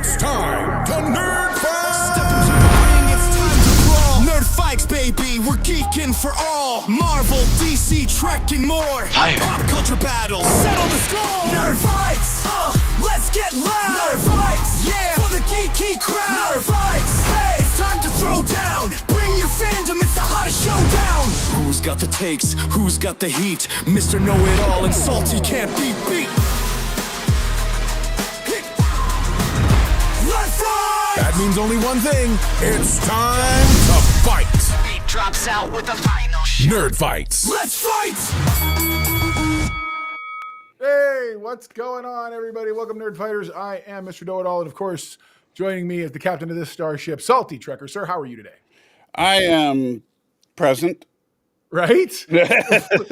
It's time to nerd fight! Step into the ring, it's time to brawl. Nerd fights, baby, we're geeking for all. Marvel, DC, Trek, and more. Fire. Pop culture battles, settle the score. Nerd fights, let's get loud. Nerd fights, yeah, for the geeky crowd. Nerd fights, hey, it's time to throw down. Bring your fandom, it's the hottest showdown. Who's got the takes? Who's got the heat? Mr. Know-It-All and Salty can't be beat. That means only one thing. It's time to fight. Beat drops out with the final shot. Nerd fights. Let's fight! Hey, what's going on, everybody? Welcome, Nerd Fighters. I am Mr. Know-It-All, and of course, joining me is the captain of this starship, Salty Trekker. Sir, how are you today? I am present. Right?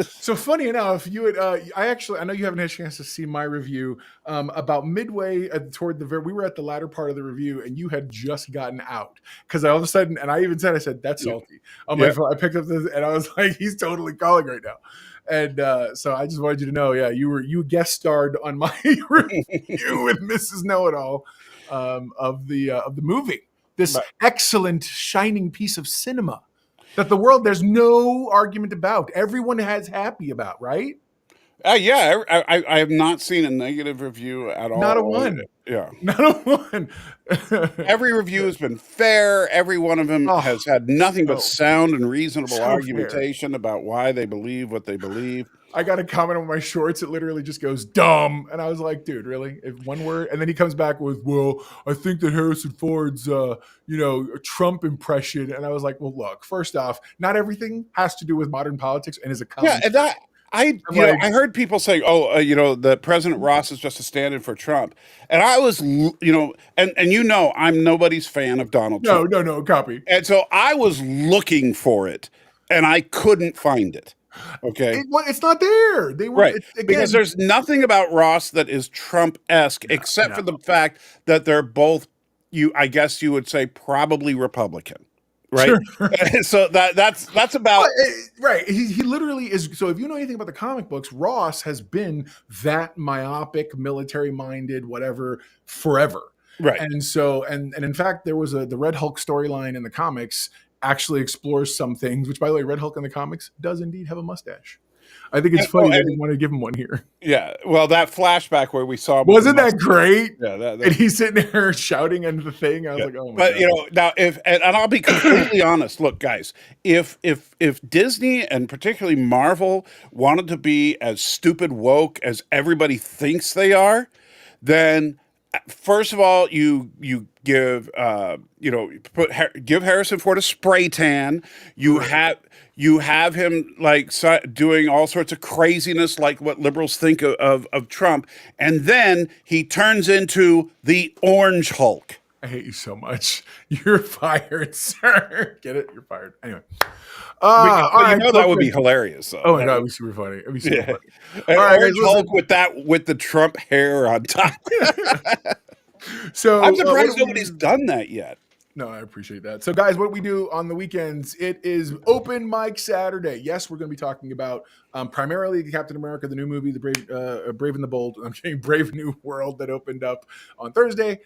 So funny enough, you had, I know you haven't had a chance to see my review about midway toward we were at the latter part of the review and you had just gotten out because all of a sudden, and I even said, that's Salty on my phone. I picked up this and I was like, he's totally calling right now. And so I just wanted you to know, you guest starred on my review with Mrs. Know-It-All of the movie, this excellent shining piece of cinema that the world, there's no argument about. Everyone has happy about, right? Yeah, I have not seen a negative review at all. Not a one. Yeah. Not a one. Every review has been fair. Every one of them has had nothing but sound and reasonable argumentation about why they believe what they believe. I got a comment on my shorts. It literally just goes dumb. And I was like, dude, really? If one word? And then he comes back with, well, I think that Harrison Ford's, a Trump impression. And I was like, well, look, first off, not everything has to do with modern politics and is a comment. Yeah, and I heard people say, the President Ross is just a stand-in for Trump. And I was, I'm nobody's fan of Donald Trump. No, copy. And so I was looking for it and I couldn't find it. Okay. It's not there. They were right. Because there's nothing about Ross that is Trump-esque except for the fact that they're both, I guess you would say, probably Republican. Right. Sure. So that's about right. He literally is. So if you know anything about the comic books, Ross has been that myopic, military-minded, whatever, forever. Right. And so and in fact, there was the Red Hulk storyline in the comics actually explores some things, which by the way, Red Hulk in the comics does indeed have a mustache. I think it's funny they didn't want to give him one here. Yeah. Well, that flashback where we saw him. Wasn't that great? Yeah. And he's sitting there shouting into the thing. I was like, oh my God. Now and I'll be completely honest. Look, guys, if Disney and particularly Marvel wanted to be as stupid woke as everybody thinks they are, then first of all, you give give Harrison Ford a spray tan. You have him like doing all sorts of craziness, like what liberals think of Trump, and then he turns into the Orange Hulk. I hate you so much. You're fired, sir. Get it? You're fired. Anyway. That would be hilarious. Though. Oh my God, it'd be super funny. It'd be super funny. All right, Orange Hulk with the Trump hair on top. So I'm surprised nobody's done that yet. No, I appreciate that. So, guys, what we do on the weekends, it is Open Mic Saturday. Yes, we're going to be talking about primarily Captain America, the new movie, the Brave and the Bold. I'm saying Brave New World that opened up on Thursday.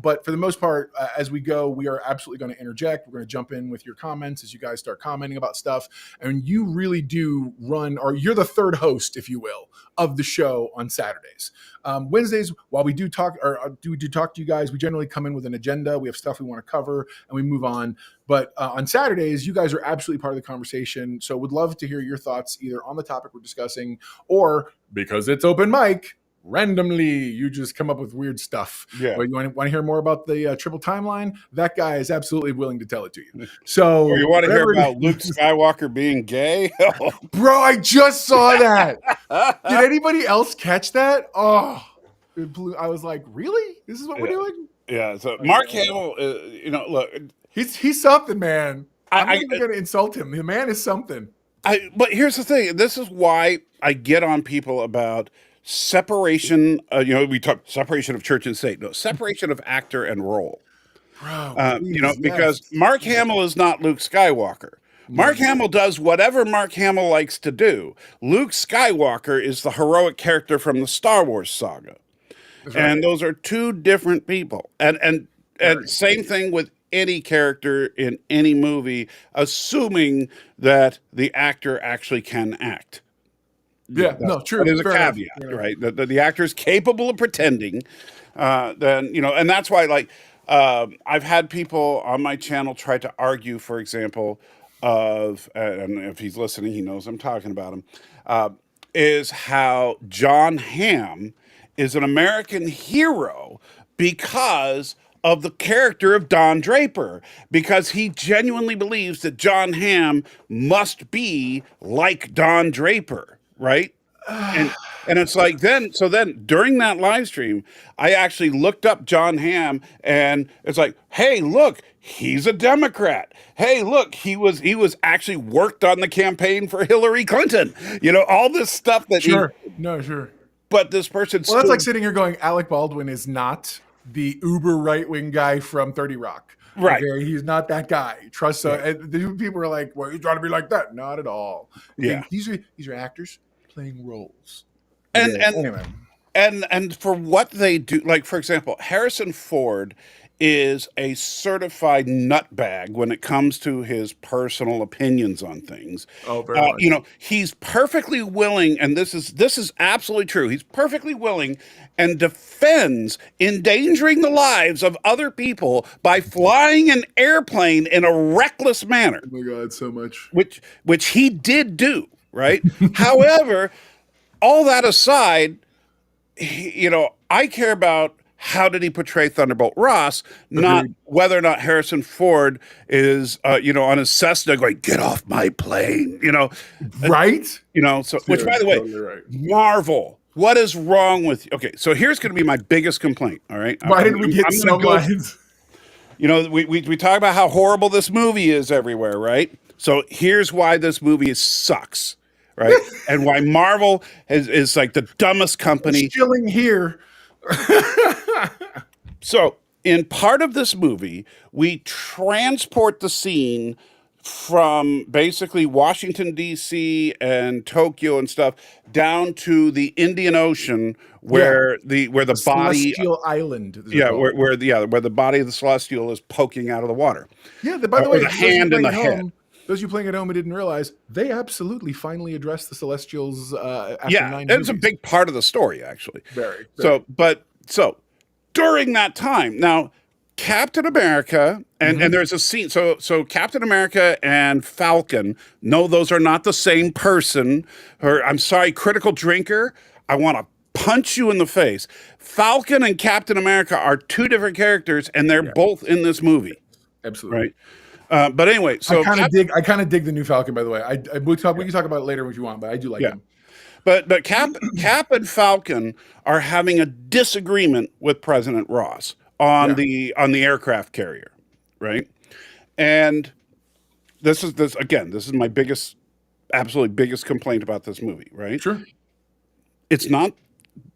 But for the most part, as we go, we are absolutely going to interject. We're going to jump in with your comments as you guys start commenting about stuff. And you really do run, or you're the third host, if you will, of the show on Saturdays. Wednesdays, while we do talk, or do talk to you guys, we generally come in with an agenda. We have stuff we want to cover, and we move on. But on Saturdays, you guys are absolutely part of the conversation. So would love to hear your thoughts either on the topic we're discussing or because it's open mic, randomly you just come up with weird stuff. Yeah. But you want to hear more about the triple timeline? That guy is absolutely willing to tell it to you. So or you want to hear about Luke Skywalker being gay? Bro, I just saw that. Did anybody else catch that? Oh, it blew. I was like, really? This is what we're doing? Yeah. So Mark Hamill, look, he's something, man. I'm not even going to insult him. The man is something. But here's the thing. This is why I get on people about separation. We talk separation of church and state. No, separation of actor and role. Bro, because Mark Hamill is not Luke Skywalker. Mark Hamill does whatever Mark Hamill likes to do. Luke Skywalker is the heroic character from the Star Wars saga. And those are two different people. And same thing with any character in any movie, assuming that the actor actually can act. Yeah, no, true. There's a Fair enough. caveat, right? That the actor is capable of pretending. Then and that's why, like, I've had people on my channel try to argue, for example, and if he's listening, he knows I'm talking about him. Is how John Hamm is an American hero because of the character of Don Draper, because he genuinely believes that John Hamm must be like Don Draper, right? And it's like then during that live stream, I actually looked up John Hamm, and it's like, hey, look, he's a Democrat. Hey, look, he was actually worked on the campaign for Hillary Clinton. All this stuff that Sure. But this person, well, that's like sitting here going, Alec Baldwin is not the uber right wing guy from 30 Rock. Right. Okay? He's not that guy. Trust. And the people are like, well, he's trying to be like that. Not at all. Yeah. These are actors playing roles. And for what they do, like, for example, Harrison Ford is a certified nutbag when it comes to his personal opinions on things. Oh, very much. He's perfectly willing, and this is absolutely true. He's perfectly willing and defends endangering the lives of other people by flying an airplane in a reckless manner. Oh my God, so much. Which he did do, right? However, all that aside, I care about how did he portray Thunderbolt Ross, not whether or not Harrison Ford is, on his Cessna going, get off my plane, Right? So, which, by the way, totally right. Marvel, what is wrong with you? Okay, so here's going to be my biggest complaint, all right? Why did we get so much? We talk about how horrible this movie is everywhere, right? So here's why this movie sucks, right? And why Marvel is like the dumbest company. Chilling here. So in part of this movie, we transport the scene from basically Washington, D.C. and Tokyo and stuff down to the Indian Ocean where the body Celestial Island. where the body of the Celestial is poking out of the water. Yeah, by the way, the hand in the head. Those of you playing at home who didn't realize, they absolutely finally addressed the Celestials after 9 it's a movies. big part of the story, actually. Very. So during that time, now Captain America and there's a scene. So Captain America and Falcon. No, those are not the same person. I'm sorry, critical drinker. I want to punch you in the face. Falcon and Captain America are two different characters, and they're both in this movie. Absolutely. Right. But anyway, so I kind of dig the new Falcon. By the way, we can talk about it later if you want, but I do like him. But Cap and Falcon are having a disagreement with President Ross on the aircraft carrier, right? And this is my absolutely biggest complaint about this movie, right? Sure. It's not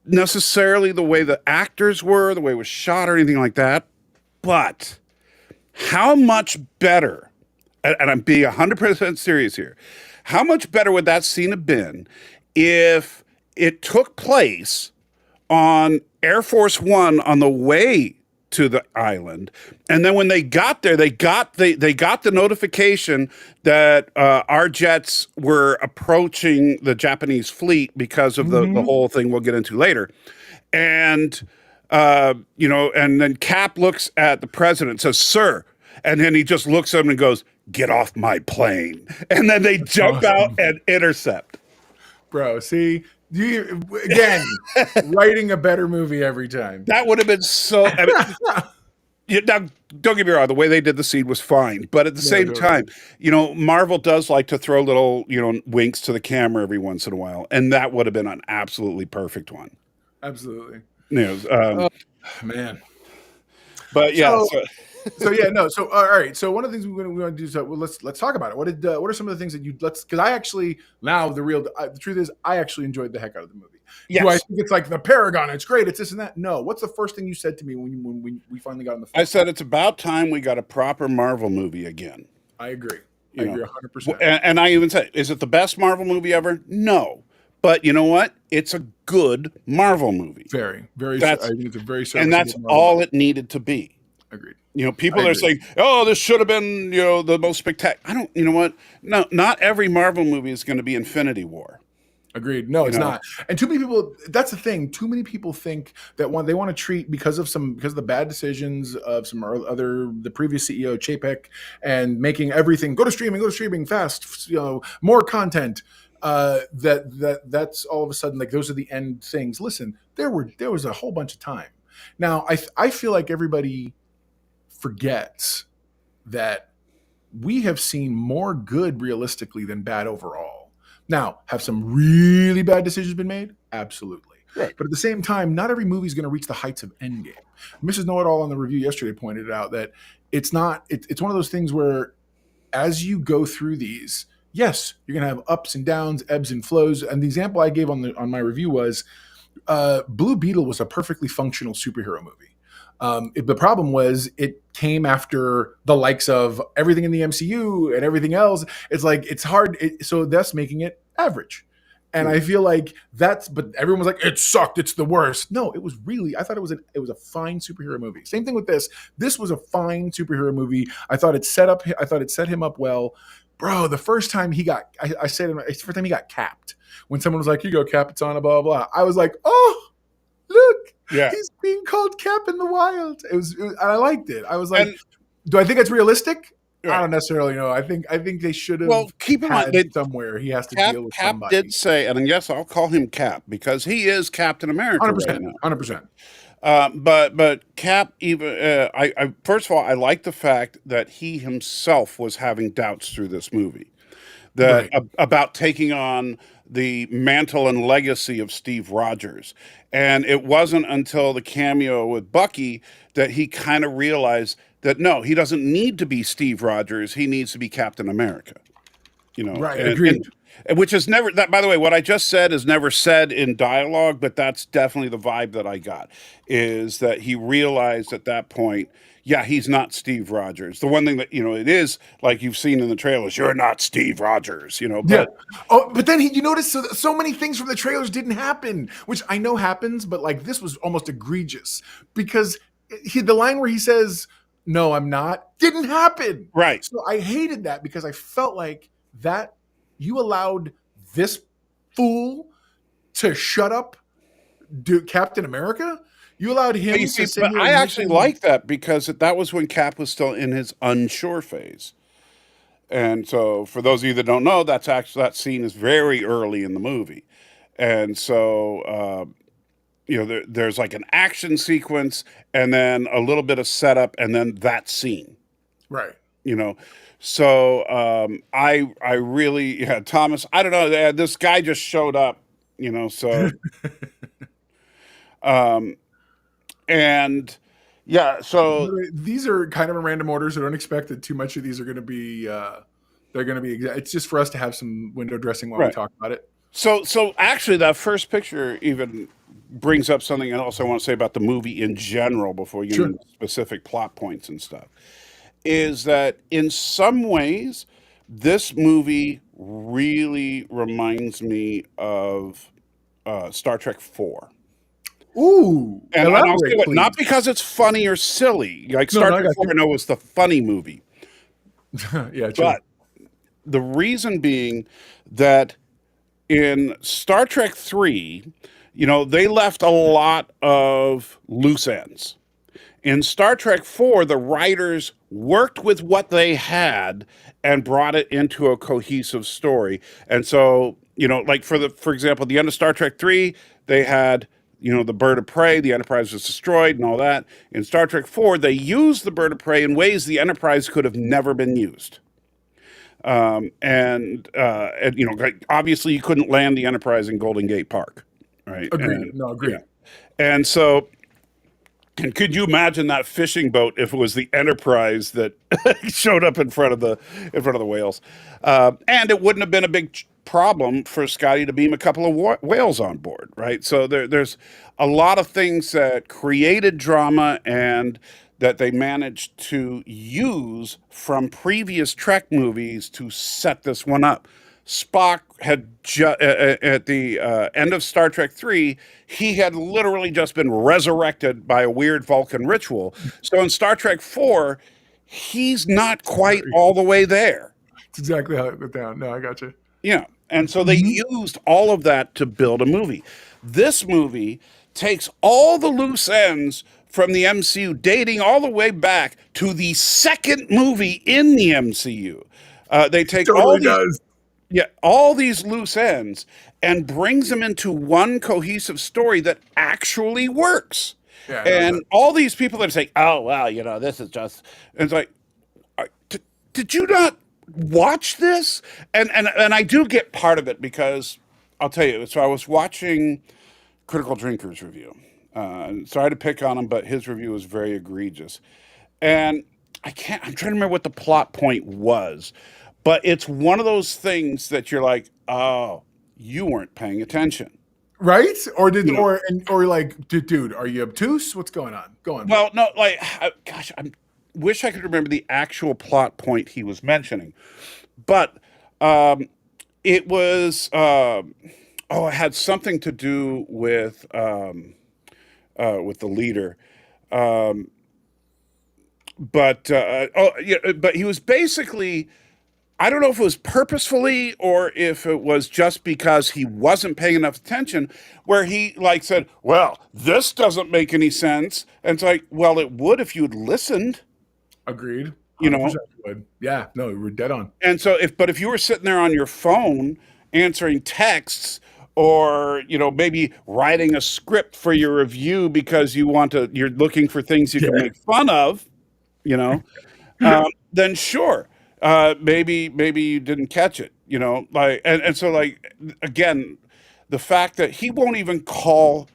necessarily the way the actors were, the way it was shot, or anything like that, but how much better, and I'm being 100% serious here, how much better would that scene have been if it took place on Air Force One on the way to the island, and then when they got there, they got the notification that our jets were approaching the Japanese fleet because of the whole thing we'll get into later, and and then Cap looks at the president and says, "Sir," and then he just looks at him and goes, "Get off my plane," and then they jump out and intercept. Bro, see, again, writing a better movie every time. That would have been so. Now, don't get me wrong. The way they did the scene was fine, but at the same time, Marvel does like to throw little, winks to the camera every once in a while, and that would have been an absolutely perfect one. Absolutely. Man. But yeah. So all right. So one of the things we want to do is let's talk about it. What are some of the things that because I actually the truth is I actually enjoyed the heck out of the movie. Yes. Do I think it's like the Paragon? It's great. It's this and that. No. What's the first thing you said to me when we finally got on the phone? I said it's about time we got a proper Marvel movie again. I agree. I agree 100%. And I even said, is it the best Marvel movie ever? No. But you know what? It's a good Marvel movie. Very, very. I That's think it's a very and serviceable that's Marvel all movie. it needed to be. Agreed. You know, I people are agree. saying, "Oh, this should have been, the most spectacular." I don't. You know what? No, not every Marvel movie is going to be Infinity War. Agreed. No, You it's know, not. And too many people. That's the thing. Too many people think that they want to treat because of the bad decisions of some other the previous CEO Chapek and making everything go to streaming fast. More content. That's all of a sudden like those are the end things. Listen, there was a whole bunch of time. Now I feel like everybody forgets that we have seen more good realistically than bad overall. Now, have some really bad decisions been made? Absolutely. Right. But at the same time, not every movie is going to reach the heights of Endgame. Mrs. Know-It-All on the review yesterday pointed out that it's not. It's one of those things where, as you go through these, yes, you're going to have ups and downs, ebbs and flows. And the example I gave on my review was Blue Beetle was a perfectly functional superhero movie. The problem was it came after the likes of everything in the MCU and everything else. It's like it's hard, so that's making it average. And I feel like but everyone was like, it sucked. It's the worst. No, it was really. I thought it was a fine superhero movie. Same thing with this. This was a fine superhero movie. I thought it set him up well, bro. The first time he got, I said, the first time he got capped when someone was like, "You go Capitana," blah blah blah. I was like, oh. Look, Yeah. he's being called Cap in the Wild. I liked it. I was like, do I think it's realistic? Right. I don't necessarily know. I think they should have. Well, keep in mind, somewhere he has to Cap, deal with Cap somebody. did say, and yes, I'll call him Cap because he is Captain America 100%, right now. 100%. But Cap even I first of all, I like the fact that he himself was having doubts through this movie Right. about taking on the mantle and legacy of Steve Rogers. And it wasn't until the cameo with Bucky that he kind of realized that no, he doesn't need to be Steve Rogers. He needs to be Captain America. Right, agreed. And which is never that. By the way, what I just said is never said in dialogue, but that's definitely the vibe that I got. Is that he realized at that point, yeah, he's not Steve Rogers. The one thing that it is like you've seen in the trailers, you're not Steve Rogers. But Yeah. Oh, but then you notice so many things from the trailers didn't happen, which I know happens, but like this was almost egregious because the line where he says, "No, I'm not," didn't happen. Right. So I hated that because I felt like that you allowed this fool to shut up, Captain America. You allowed him But you to see, but I actually like that because that was when Cap was still in his unsure phase. And so, for those of you that don't know, that scene is very early in the movie, and so there's like an action sequence, and then a little bit of setup, and then that scene. Right. So I really Thomas. I don't know. This guy just showed up. So and yeah. So these are kind of in random order, so don't expect that too much of these are going to be. They're going to be. It's just for us to have some window dressing while we talk about it. So actually, that first picture even brings up something else I want to say about the movie in general before you get into specific plot points and stuff. Is that in some ways, this movie really reminds me of Star Trek 4. Ooh, and I'll say what, not because it's funny or silly. Like Star Trek 4, I know was the funny movie. Yeah, true. But the reason being that in Star Trek 3, they left a lot of loose ends. In Star Trek 4, the writers worked with what they had and brought it into a cohesive story. And so, like for example, the end of Star Trek 3, they had, the bird of prey, the Enterprise was destroyed and all that. In Star Trek 4, they used the bird of prey in ways the Enterprise could have never been used. Obviously you couldn't land the Enterprise in Golden Gate Park, right? Agreed. Agreed. Yeah. And so, and could you imagine that fishing boat if it was the Enterprise that showed up in front of the whales? And it wouldn't have been a big problem for Scotty to beam a couple of whales on board, right? So there's a lot of things that created drama and that they managed to use from previous Trek movies to set this one up. Spock had at the end of Star Trek 3, he had literally just been resurrected by a weird Vulcan ritual. So in Star Trek 4, he's not quite all the way there. It's exactly how it went down. No, I got you. Yeah. And so they used all of that to build a movie. This movie takes all the loose ends from the MCU, dating all the way back to the second movie in the MCU. They take all these loose ends and brings them into one cohesive story that actually works. Yeah, and all these people that say, "Oh, well, you know, this is just," and it's like, did you not watch this? And I do get part of it, because I'll tell you. So I was watching Critical Drinker's review. Sorry to pick on him, but his review was very egregious. And I'm trying to remember what the plot point was, but it's one of those things that you're like, oh, you weren't paying attention. Right? Or like, dude, are you obtuse? What's going on? Go on. Well, no, like, gosh, I wish I could remember the actual plot point he was mentioning, but it was, it had something to do with the leader. But he was basically, I don't know if it was purposefully or if it was just because he wasn't paying enough attention, where he like said, well, this doesn't make any sense. And it's like, well, it would if you'd listened. Agreed. You know? Would. Yeah, no, we're dead on. And so if you were sitting there on your phone answering texts, or, you know, maybe writing a script for your review because you're looking for things you can make fun of, you know, then sure. Maybe you didn't catch it, you know, like, and so like, again, the fact that he won't even call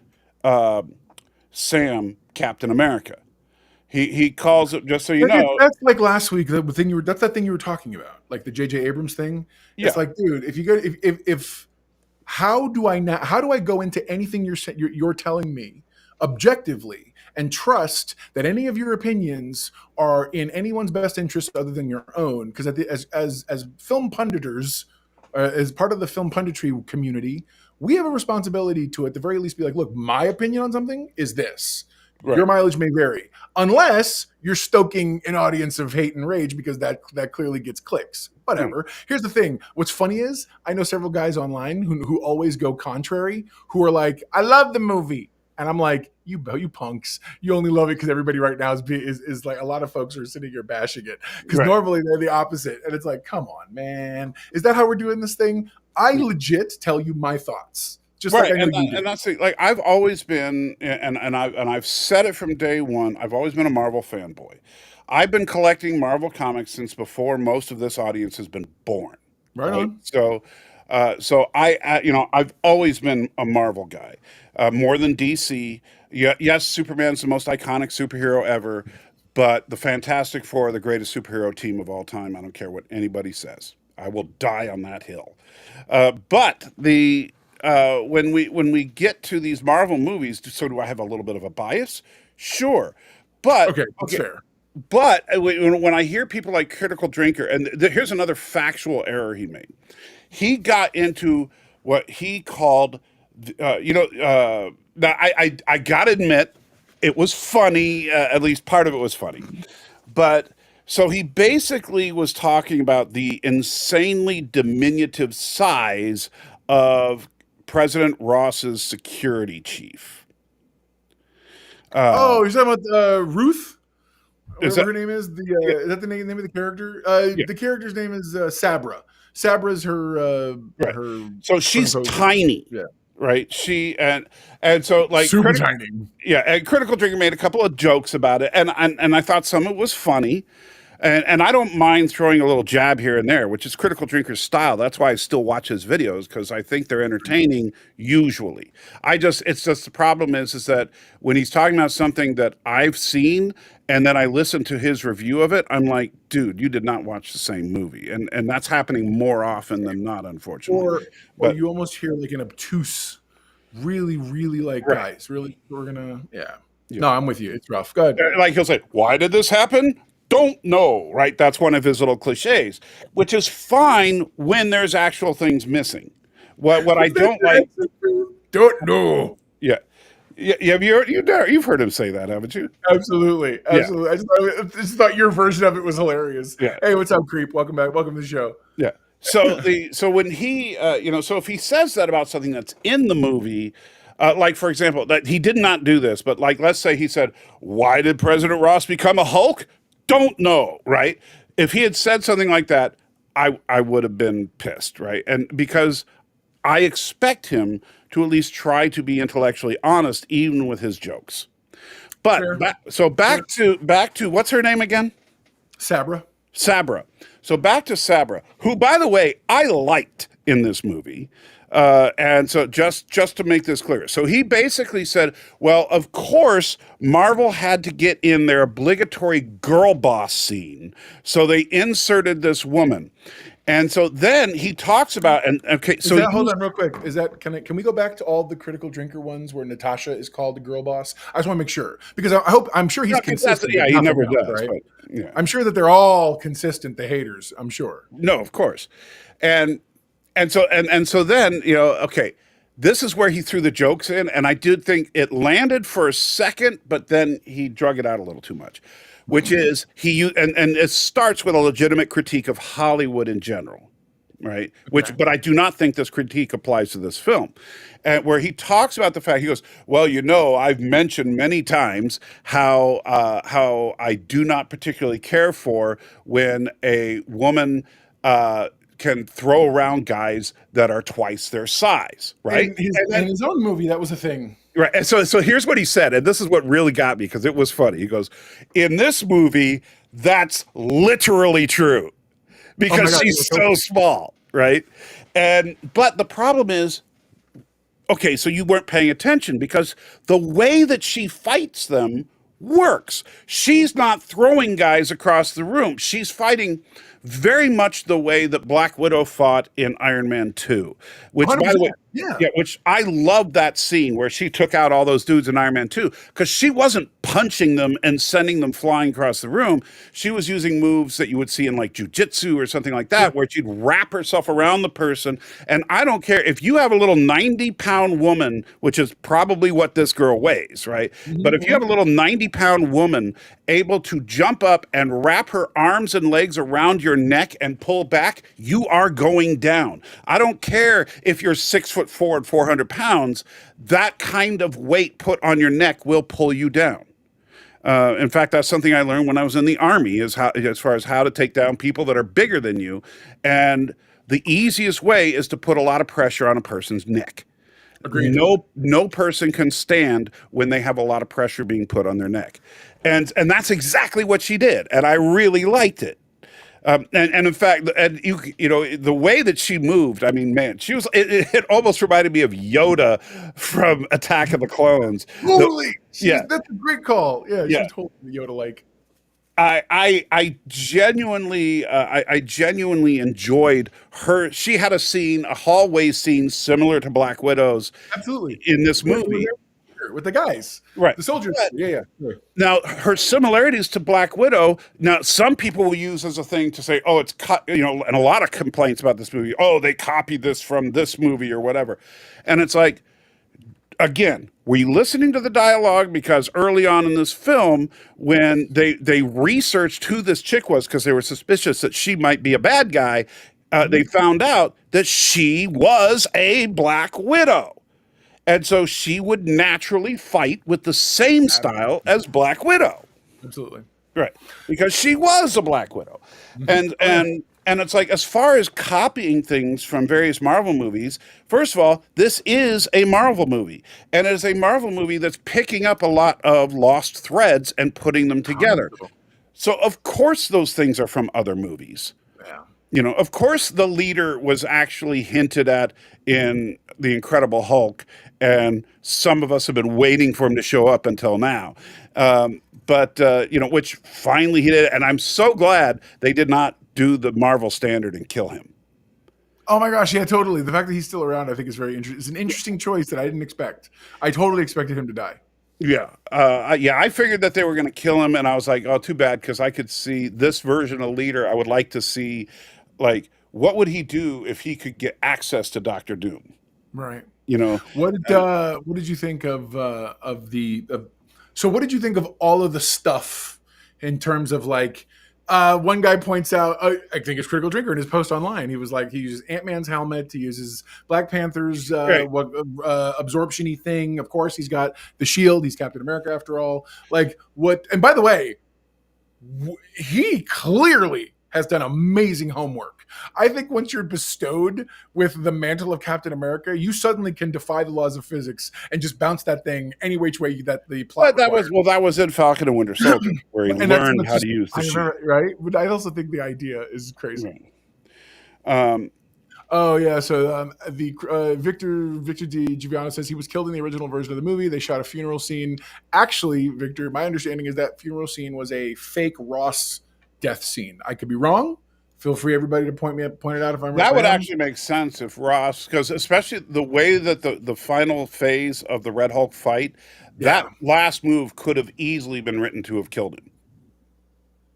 Sam Captain America. He calls it, just so you know. That's like last week. That's that thing you were talking about, like the J.J. Abrams thing. Yeah. It's like, dude, if you go, if how do I go into anything you're telling me objectively and trust that any of your opinions are in anyone's best interest other than your own? Because as film punditers, as part of the film punditry community, we have a responsibility to, at the very least, be like, look, my opinion on something is this. Right. Your mileage may vary, unless you're stoking an audience of hate and rage, because that clearly gets clicks. Whatever. Here's the thing. What's funny is I know several guys online who always go contrary, who are like, I love the movie. And I'm like, you punks, you only love it because everybody right now is like, a lot of folks are sitting here bashing it, because normally they're the opposite. And it's like, come on, man. Is that how we're doing this thing? I legit tell you my thoughts. Just like I know you do. And that's like, I've always been, and I've said it from day one, I've always been a Marvel fanboy. I've been collecting Marvel comics since before most of this audience has been born. Right on. So I've always been a Marvel guy, more than DC. Yes, Superman's the most iconic superhero ever, but the Fantastic Four are the greatest superhero team of all time. I don't care what anybody says. I will die on that hill. But when we get to these Marvel movies, so do I have a little bit of a bias? Sure, but okay, that's fair. But when I hear people like Critical Drinker, and here's another factual error he made. He got into what he called, now I got to admit, it was funny, at least part of it was funny. But so he basically was talking about the insanely diminutive size of President Ross's security chief. You're talking about Ruth? Whatever her name is. Is that the name of the character? The character's name is Sabra. Sabra's her. So she's tiny. Yeah. Right. She and so like super tiny. Yeah. And Critical Drinker made a couple of jokes about it, and I thought some of it was funny. And I don't mind throwing a little jab here and there, which is Critical Drinker's style. That's why I still watch his videos, because I think they're entertaining usually. It's just the problem is that when he's talking about something that I've seen and then I listen to his review of it, I'm like, dude, you did not watch the same movie. And that's happening more often than not, unfortunately. Or you almost hear like an obtuse, really, really like guys, really, we're gonna, yeah. No, I'm with you. It's rough. Go ahead. Like he'll say, why did this happen? don't know, right? That's one of his little cliches, which is fine when there's actual things missing. What I don't like, Don't know. yeah, yeah, you've heard him say that, haven't you? Absolutely, Yeah. absolutely. I just thought your version of it was hilarious. Yeah. Hey, what's up, creep? Welcome back. Welcome to the show. Yeah. So when he so if he says that about something that's in the movie, like for example, that he did not do this, but like let's say he said, "Why did President Ross become a Hulk?" Don't know, right? If he had said something like that, I would have been pissed, right? And because I expect him to at least try to be intellectually honest, even with his jokes. But Sure. back to what's her name again? Sabra. Sabra. So back to Sabra, who, by the way, I liked in this movie. And so just to make this clear, so he basically said, well, of course, Marvel had to get in their obligatory girl boss scene. So they inserted this woman. And so then he talks about, and okay, so Hold on real quick. Is that can we go back to all the Critical Drinker ones where Natasha is called the girl boss? I just want to make sure because I'm sure he's consistent. Yeah, he never does. Right? But, yeah. I'm sure that they're all consistent. The haters, I'm sure. No, of course. And so then, okay, this is where he threw the jokes in, and I did think it landed for a second, but then he drug it out a little too much, which is and it starts with a legitimate critique of Hollywood in general, right? But I do not think this critique applies to this film, where he talks about the fact, he goes, well, I've mentioned many times how I do not particularly care for when a woman can throw around guys that are twice their size, right? In his own movie, that was a thing. Right. And so here's what he said, and this is what really got me because it was funny. He goes, in this movie, that's literally true because she's so small, right? But the problem is, okay, so you weren't paying attention because the way that she fights them works. She's not throwing guys across the room. She's fighting very much the way that Black Widow fought in Iron Man 2, which, by the way, which I love that scene where she took out all those dudes in Iron Man 2 because she wasn't punching them and sending them flying across the room. She was using moves that you would see in like jujitsu or something like that, where she'd wrap herself around the person. And I don't care if you have a little 90-pound woman, which is probably what this girl weighs, right? But if you have a little 90-pound woman able to jump up and wrap her arms and legs around your neck and pull back, you are going down. I don't care if you're 6'4" and 400 pounds, that kind of weight put on your neck will pull you down. In fact, that's something I learned when I was in the Army, as far as how to take down people that are bigger than you. And the easiest way is to put a lot of pressure on a person's neck. Agreed. No person can stand when they have a lot of pressure being put on their neck. And that's exactly what she did. And I really liked it. And in fact, and the way that she moved, I mean, man, it almost reminded me of Yoda from Attack of the Clones. Totally. That's a great call. Yeah. She's totally Yoda-like. I genuinely enjoyed her. She had a hallway scene similar to Black Widow's. Absolutely. In this movie. With the guys, right? The soldiers. Sure. Now, her similarities to Black Widow. Now, some people will use as a thing to say, "Oh, it's cut," and a lot of complaints about this movie. Oh, they copied this from this movie or whatever, and it's like, again, were you listening to the dialogue? Because early on in this film, when they researched who this chick was, because they were suspicious that she might be a bad guy, they found out that she was a Black Widow. And so she would naturally fight with the same style as Black Widow. Absolutely. Right. Because she was a Black Widow. And it's like, as far as copying things from various Marvel movies, first of all, this is a Marvel movie. And it is a Marvel movie that's picking up a lot of lost threads and putting them together. So, of course, those things are from other movies. Yeah. Of course, the leader was actually hinted at in The Incredible Hulk, and some of us have been waiting for him to show up until now. But which finally he did, and I'm so glad they did not do the Marvel standard and kill him. Oh my gosh, yeah, totally. The fact that he's still around, I think, is very interesting. It's an interesting choice that I didn't expect. I totally expected him to die. Yeah, yeah. I figured that they were going to kill him, and I was like, "Oh, too bad," because I could see this version of Leader. I would like to see, like, what would he do if he could get access to Doctor Doom? Right. You know, and What did you think so what did you think of all of the stuff in terms of like one guy points out I think it's Critical Drinker in his post online. He was like he uses Ant-Man's helmet, he uses Black Panther's right. absorption-y thing. Of course, he's got the shield, he's Captain America after all. Like what and by the way, he clearly has done amazing homework. I think once you're bestowed with the mantle of Captain America, you suddenly can defy the laws of physics and just bounce that thing any which way that the plot But that requires. was, well, that was in Falcon and Winter Soldier, where he And that's learned what's how just, to use the I shield. remember, right? But I also think the idea is crazy. Right. Oh yeah, so the Victor D. Giuliano says he was killed in the original version of the movie. They shot a funeral scene. Actually, Victor, my understanding is that funeral scene was a fake Ross death scene. I could be wrong. Feel free, everybody, to point it out if I'm. That if would I am. actually make sense if Ross, because especially the way that the final phase of the Red Hulk fight, that Yeah. last move could have easily been written to have killed him.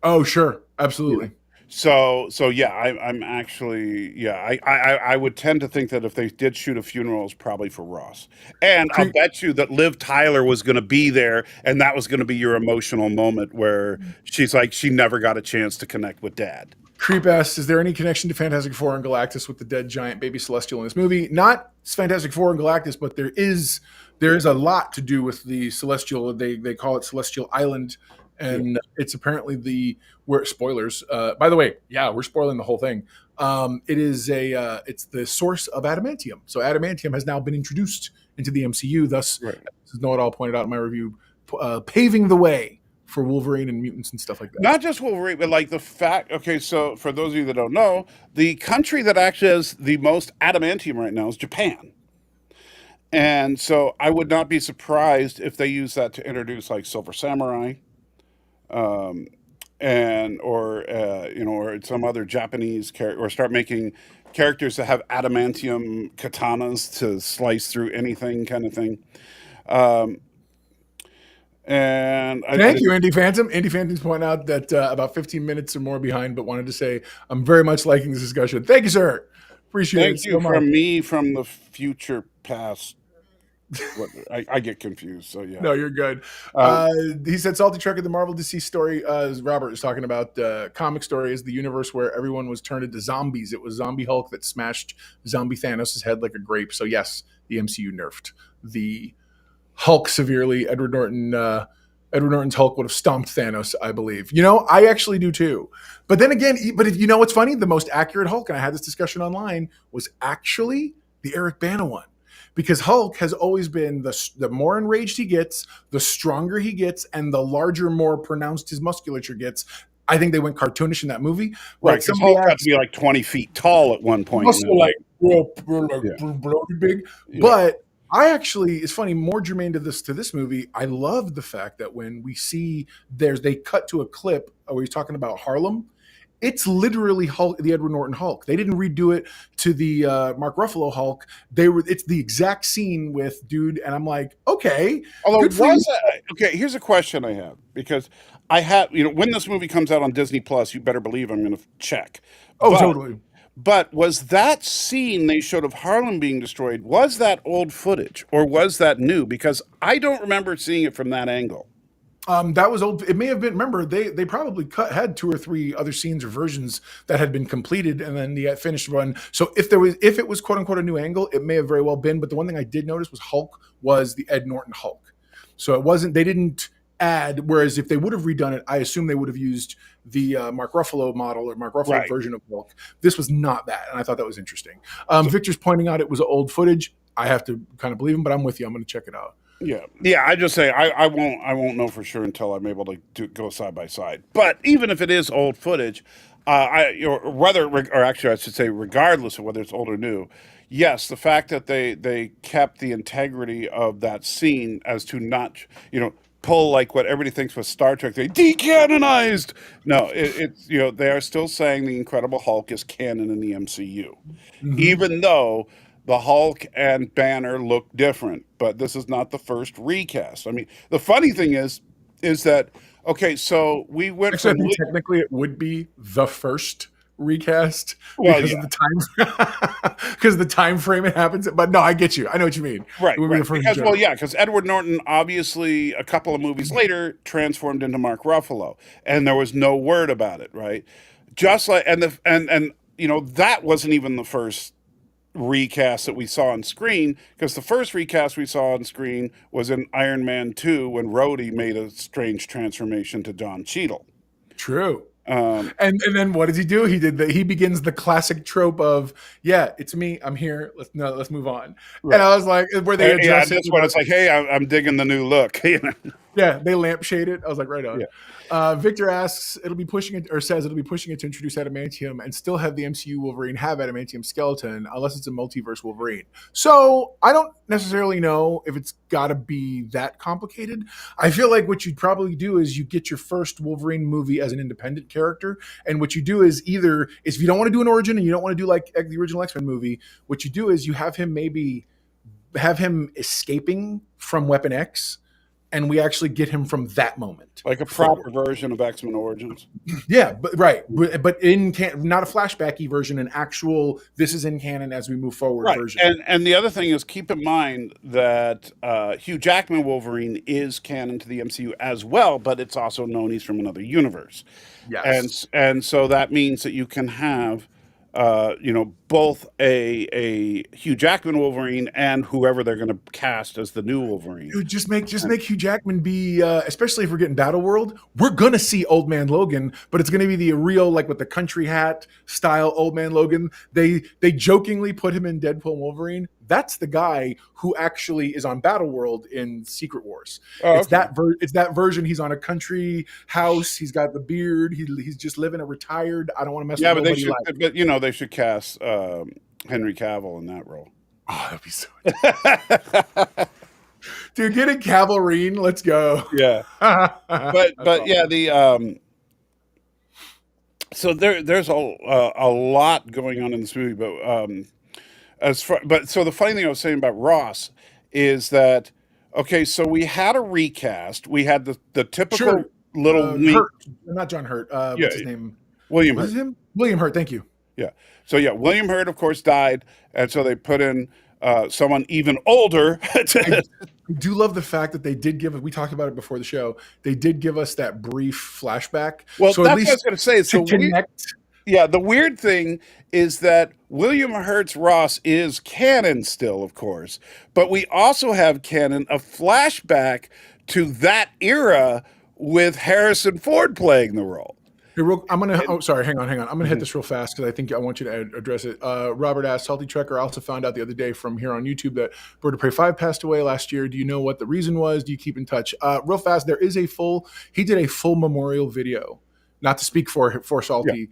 Oh sure, absolutely. So yeah, I'm actually, yeah, I would tend to think that if they did shoot a funeral, it's probably for Ross. And I'll bet you that Liv Tyler was going to be there, and that was going to be your emotional moment where she's like, she never got a chance to connect with Dad. Creep asks, is there any connection to Fantastic Four and Galactus with the dead giant baby Celestial in this movie? Not Fantastic Four and Galactus, but there is a lot to do with the Celestial. They call it Celestial Island, and it's apparently where spoilers. By the way, yeah, we're spoiling the whole thing. It's the source of adamantium. So adamantium has now been introduced into the MCU. Thus, Right. as Know It All pointed out in my review, paving the way for Wolverine and mutants and stuff like that. Not just Wolverine, but like the fact. Okay, so for those of you that don't know, the country that actually has the most adamantium right now is Japan. And so I would not be surprised if they use that to introduce like Silver Samurai, and or some other Japanese character, or start making characters that have adamantium katanas to slice through anything, kind of thing. And Thank you, Andy Phantom. Andy Phantom's pointing out that about 15 minutes or more behind, but wanted to say I'm very much liking this discussion. Thank you, sir. Appreciate Thank it you so much. from me from the future past. I get confused. So yeah. No, you're good. He said Salty Trucker, the Marvel DC story, as Robert was talking about, comic story is the universe where everyone was turned into zombies. It was Zombie Hulk that smashed Zombie Thanos' head like a grape. So yes, the MCU nerfed the Hulk severely. Edward Norton's Hulk would have stomped Thanos, I believe. I actually do too. But then again, if you know what's funny, the most accurate Hulk, and I had this discussion online, was actually the Eric Bana one. Because Hulk has always been the more enraged he gets, the stronger he gets, and the larger, more pronounced his musculature gets. I think they went cartoonish in that movie. Right, because Hulk got to be like 20 feet tall at one point. Also like bloated big. Yeah. But I actually, it's funny, more germane to this movie, I love the fact that when we see they cut to a clip where he's talking about Harlem. It's literally Hulk, the Edward Norton Hulk. They didn't redo it to the Mark Ruffalo Hulk. It's the exact scene with dude, and I'm like, okay. Although okay, here's a question I have, because I have, when this movie comes out on Disney Plus, you better believe I'm going to check. Totally. But was that scene they showed of Harlem being destroyed, was that old footage or was that new? Because I don't remember seeing it from that angle. That was old. It may have been. Remember, they probably had 2 or 3 other scenes or versions that had been completed, and then the finished one. So if it was quote unquote a new angle, it may have very well been. But the one thing I did notice was Hulk was the Ed Norton Hulk. So it wasn't. They didn't add. Whereas if they would have redone it, I assume they would have used the Mark Ruffalo model or Mark Ruffalo version of Hulk. This was not that, and I thought that was interesting. Victor's pointing out it was old footage. I have to kind of believe him, but I'm with you. I'm going to check it out. Yeah. I just say I won't know for sure until I'm able to go side by side. But even if it is old footage, actually I should say, regardless of whether it's old or new, yes, the fact that they kept the integrity of that scene as to not pull like what everybody thinks with Star Trek, they decanonized. No, it's they are still saying the Incredible Hulk is canon in the MCU, even though the Hulk and Banner look different, but this is not the first recast. I mean, the funny thing is that okay, so we went Actually, I from think technically it would be the first recast well, because yeah, of the time because of the time frame it happens. But no, I get you. I know what you mean. It right, would be right. the first. Because well, yeah, because Edward Norton obviously a couple of movies later transformed into Mark Ruffalo, and there was no word about it, right? Just like and you know that wasn't even the first recast that we saw on screen because the first recast we saw on screen was in Iron Man 2 when Rhodey made a strange transformation to Don Cheadle. True. Um, And then what does he do? He begins the classic trope of, yeah, it's me, I'm here. Let's move on. And right. I was like, where they Yeah, address it, this one it's like, hey, I'm digging the new look. You know? yeah, they lampshade it. I was like, right on. Yeah. Victor asks, it'll be pushing it, or says it'll be pushing it to introduce adamantium and still have the MCU Wolverine have adamantium skeleton, unless it's a multiverse Wolverine. So I don't necessarily know if it's got to be that complicated. I feel like what you'd probably do is you get your first Wolverine movie as an independent character, and what you do is either is if you don't want to do an origin and you don't want to do like the original X-Men movie, what you do is you have him maybe have him escaping from Weapon X, and we actually get him from that moment, Like a proper version of X-Men Origins. Yeah, but right, but in not a flashbacky version, an actual this is in canon as we move forward Right. version. And the other thing is keep in mind that Hugh Jackman Wolverine is canon to the MCU as well, but it's also known he's from another universe. Yes. And so that means that you can have you know, both a Hugh Jackman Wolverine and whoever they're going to cast as the new Wolverine. Dude, just make Hugh Jackman be, especially if we're getting Battle World, we're gonna see Old Man Logan, but it's gonna be the real like with the country hat style Old Man Logan. They jokingly put him in Deadpool and Wolverine. That's the guy who actually is on Battle World in Secret Wars. Oh, It's okay. that version. He's on a country house. He's got the beard. He's just living a retired. I don't want to mess Yeah, with but they nobody should, life. but you know, they should cast Henry Cavill in that role. Oh, that'd be so. Dude, get a Cavalrine. Let's go. Yeah, but That's yeah, the so there's a lot going on in this movie, but so the funny thing I was saying about Ross is that okay, so we had a recast, we had the typical Sure. little wink, Hurt, not John Hurt. yeah, What's his name? William What's Hurt, his name? William Hurt. Thank you. yeah. So yeah, William Hurt of course died, and so they put in someone even older. I do love the fact that they did give. We talked about it before the show. They did give us that brief flashback. Well, so that's at what I was least going to say. So to connect. yeah, the weird thing is that William Hurt's Ross is canon still, of course, but we also have canon a flashback to that era with Harrison Ford playing the role. Hey, I'm gonna. Oh, sorry. Hang on. I'm gonna hit this real fast because I think I want you to address it. Robert asked, "Salty Trekker." I also found out the other day from here on YouTube that Bird of Prey 5 passed away last year. Do you know what the reason was? Do you keep in touch? Real fast. There is a full. He did a full memorial video. Not to speak for Salty.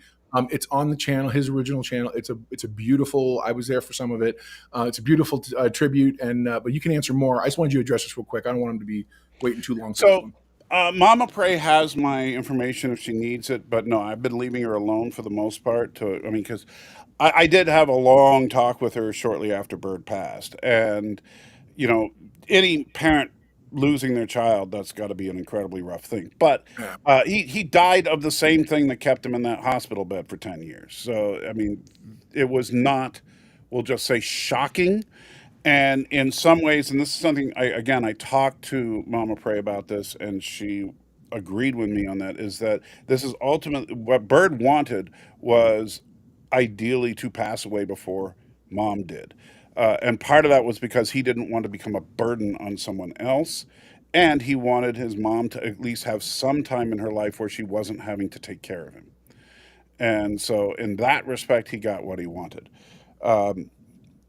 It's on the channel, his original channel. It's a beautiful. I was there for some of it. It's a beautiful tribute, and but you can answer more. I just wanted you to address this real quick. I don't want him to be waiting too long. For this So one. Mama Prey has my information if she needs it, but no, I've been leaving her alone for the most part. I mean, because I did have a long talk with her shortly after Bird passed, and you know, any parent losing their child, that's got to be an incredibly rough thing. But he died of the same thing that kept him in that hospital bed for 10 years. So I mean, it was not, we'll just say, shocking. And in some ways, and this is something I talked to Mama Prey about this, and she agreed with me on that, is that this is ultimately what Bird wanted was ideally to pass away before Mom did. And part of that was because he didn't want to become a burden on someone else. And he wanted his mom to at least have some time in her life where she wasn't having to take care of him. And so, in that respect, he got what he wanted.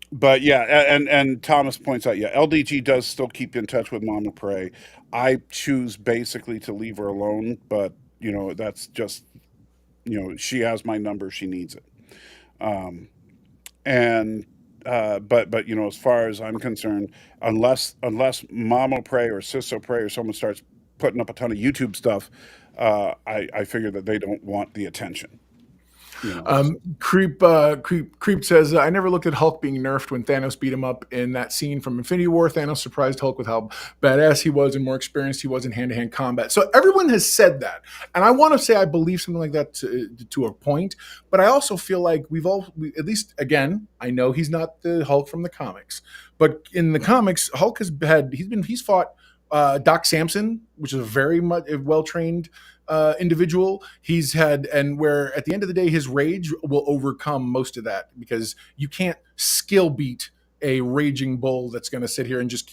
But yeah, and Thomas points out, yeah, LDG does still keep in touch with Mama Prey. I choose basically to leave her alone, but you know, that's just, you know, she has my number, she needs it. And but you know, as far as I'm concerned, unless Mama Prey or Sisso Prey or someone starts putting up a ton of YouTube stuff, I figure that they don't want the attention. You know, so. Creep says, I never looked at Hulk being nerfed when Thanos beat him up in that scene from Infinity War. Thanos surprised Hulk with how badass he was and more experienced he was in hand-to-hand combat. So everyone has said that. And I want to say I believe something like that to a point. But I also feel like at least, again, I know he's not the Hulk from the comics. But in the comics, Hulk he's fought Doc Samson, which is a very much well-trained individual. He's had, and where at the end of the day, his rage will overcome most of that because you can't skill beat a raging bull that's going to sit here and just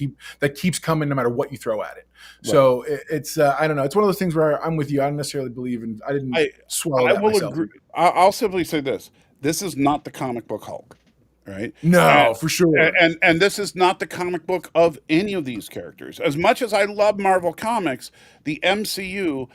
keeps coming no matter what you throw at it. Right. So it's I don't know. It's one of those things where I'm with you. I don't necessarily believe in. I didn't swallow that myself. Agree. I'll simply say this: this is not the comic book Hulk. Right? No, for sure. And this is not the comic book of any of these characters. As much as I love Marvel Comics, the MCU,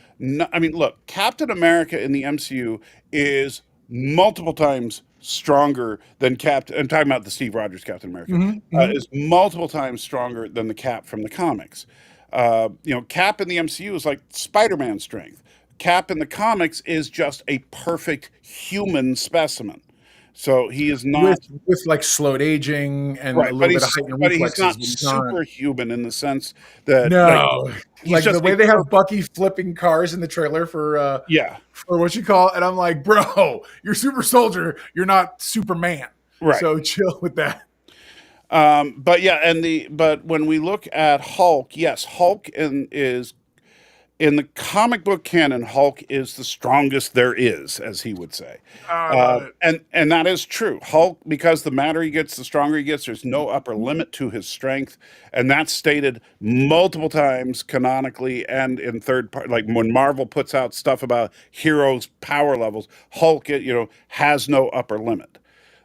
I mean, look, Captain America in the MCU is multiple times stronger than I'm talking about the Steve Rogers Captain America, is multiple times stronger than the Cap from the comics. Cap in the MCU is like Spider-Man strength. Cap in the comics is just a perfect human specimen. So he is not with like slowed aging and a little bit of height and reflexes. He's not superhuman in the sense that like the way they have Bucky flipping cars in the trailer for what you call it. And I'm like, bro, you're super soldier, you're not Superman. Right. So chill with that. But when we look at Hulk, yes, Hulk is in the comic book canon, Hulk is the strongest there is, as he would say. And that is true. Hulk, because the madder he gets, the stronger he gets, there's no upper limit to his strength. And that's stated multiple times canonically and in third part. Like when Marvel puts out stuff about heroes' power levels, Hulk, has no upper limit.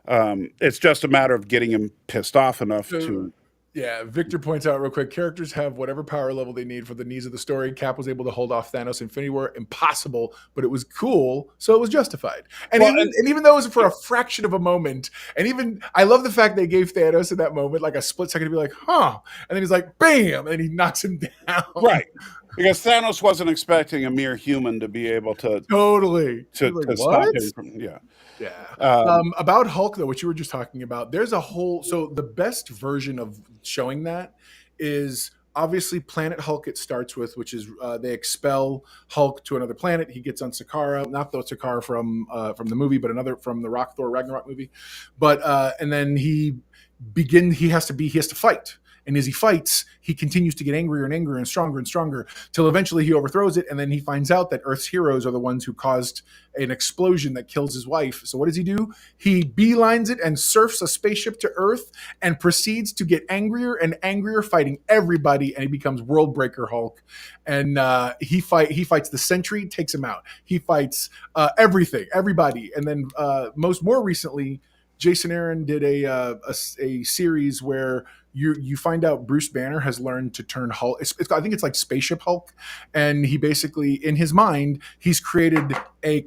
It's just a matter of getting him pissed off enough to... Yeah, Victor points out real quick, characters have whatever power level they need for the needs of the story. Cap was able to hold off Thanos Infinity War. Impossible, but it was cool, so it was justified. And even though it was for a fraction of a moment, and even, I love the fact they gave Thanos in that moment like a split second to be like, huh, and then he's like, bam, and he knocks him down. Right. Because Thanos wasn't expecting a mere human to be able to... Totally. To stop him from... Yeah. Yeah. About Hulk, though, what you were just talking about, there's a whole... So the best version of showing that is obviously Planet Hulk it starts with, which is they expel Hulk to another planet. He gets on Sakaara, not the Sakaara from the movie, but another from the Thor Ragnarok movie. But and then he has to fight. And as he fights, he continues to get angrier and angrier and stronger till eventually he overthrows it. And then he finds out that Earth's heroes are the ones who caused an explosion that kills his wife. So what does he do? He beelines it and surfs a spaceship to Earth and proceeds to get angrier and angrier, fighting everybody. And he becomes World Breaker Hulk. And he fights the Sentry, takes him out. He fights everybody. And then more recently, Jason Aaron did a series where you find out Bruce Banner has learned to turn Hulk. I think it's like Spaceship Hulk, and he basically, in his mind, he's created a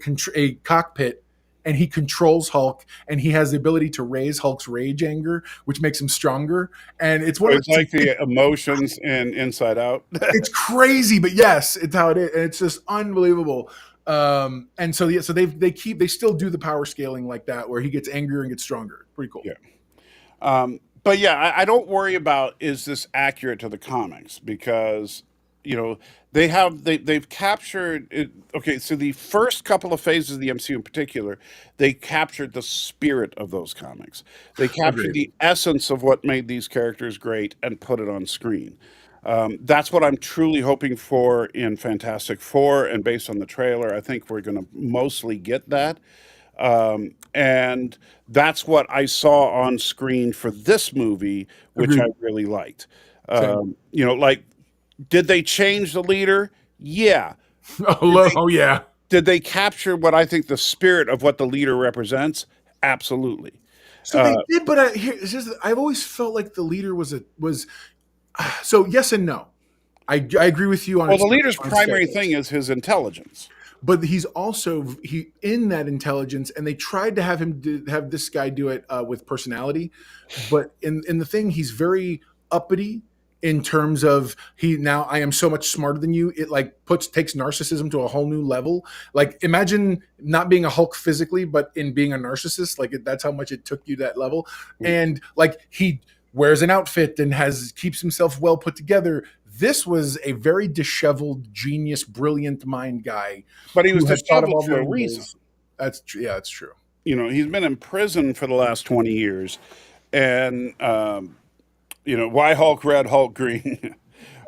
cockpit, and he controls Hulk, and he has the ability to raise Hulk's rage anger, which makes him stronger. And it's like the emotions in Inside Out. It's crazy, but yes, it's how it is, and it's just unbelievable. And so they still do the power scaling like that, where he gets angrier and gets stronger. Pretty cool. Yeah. But yeah, I don't worry about is this accurate to the comics, because they've captured it. Okay, so the first couple of phases of the MCU in particular, they captured the spirit of those comics. They captured the essence of what made these characters great and put it on screen. That's what I'm truly hoping for in Fantastic Four, and based on the trailer, I think we're going to mostly get that. And that's what I saw on screen for this movie, which I really liked. Did they change the leader? Yeah. Yeah. Did they capture what I think the spirit of what the leader represents? Absolutely. So they did, but I've always felt like the leader was so yes and no. I agree with you on. Well, the leader's primary thing is his intelligence. But he's also in that intelligence, and they tried to have him have this guy do it with personality. But in the thing, he's very uppity in terms of I am so much smarter than you. It like takes narcissism to a whole new level. Like imagine not being a Hulk physically, but in being a narcissist. Like that's how much it took you to that level. And like he wears an outfit and keeps himself well put together. This was a very disheveled, genius, brilliant mind guy. But he was who had thought of disheveled all for the a angles. reason. That's true. Yeah, that's true. You know, he's been in prison for the last 20 years. And, you know, why Hulk red, Hulk green?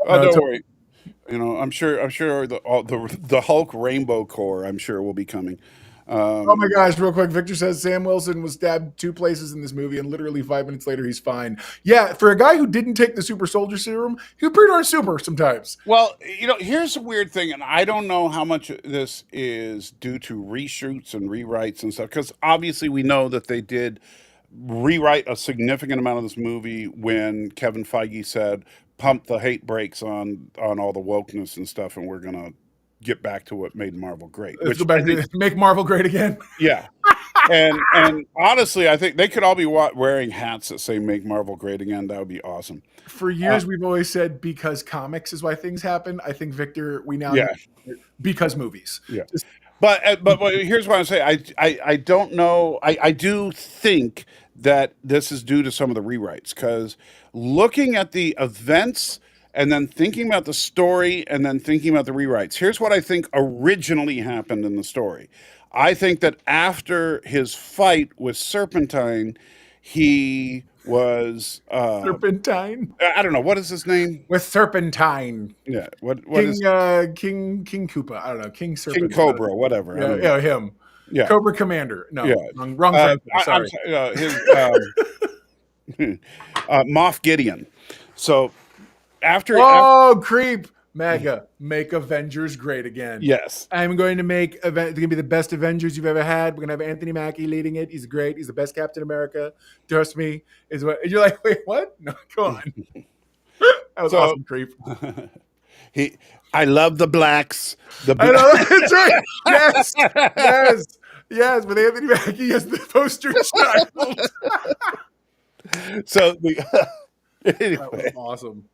Oh, don't worry. You know, I'm sure the Hulk Rainbow Corps, I'm sure, will be coming. Oh my gosh, real quick. Victor says Sam Wilson was stabbed 2 places in this movie, and literally 5 minutes later, he's fine. Yeah, for a guy who didn't take the super soldier serum, he was pretty darn super sometimes. Well, you know, here's a weird thing, and I don't know how much of this is due to reshoots and rewrites and stuff, because obviously we know that they did rewrite a significant amount of this movie when Kevin Feige said, pump the hate brakes on all the wokeness and stuff, and we're going to get back to what made Marvel great. Let's go back to make Marvel great again. Yeah. And honestly, I think they could all be wearing hats that say "Make Marvel Great Again." That would be awesome. For years, we've always said because comics is why things happen. I think Victor, we now Yeah. know because movies. Yeah. But here's what I'm saying. I don't know. I do think that this is due to some of the rewrites, because looking at the events and then thinking about the story and then thinking about the rewrites, here's what I think originally happened in the story. I think that after his fight with Serpentine, he was Serpentine. I don't know, what is his name? With Serpentine. Yeah. What King, is King Koopa. I don't know. King Serpent. King Cobra, whatever. I don't know. Yeah, him. Yeah. Cobra Commander. No, Yeah. wrong Franklin, sorry. His Moff Gideon. So after creep. Mega, make Avengers great again. yes, I'm going to make they're going to be the best Avengers you've ever had. We're going to have Anthony Mackie leading it. He's great. He's the best Captain America. Trust me. Is what you're like, wait, what? No, go on. That was awesome, creep. I love the blacks. I know, that's right. Yes. With Anthony Mackie as the poster child. So That anyway. was awesome.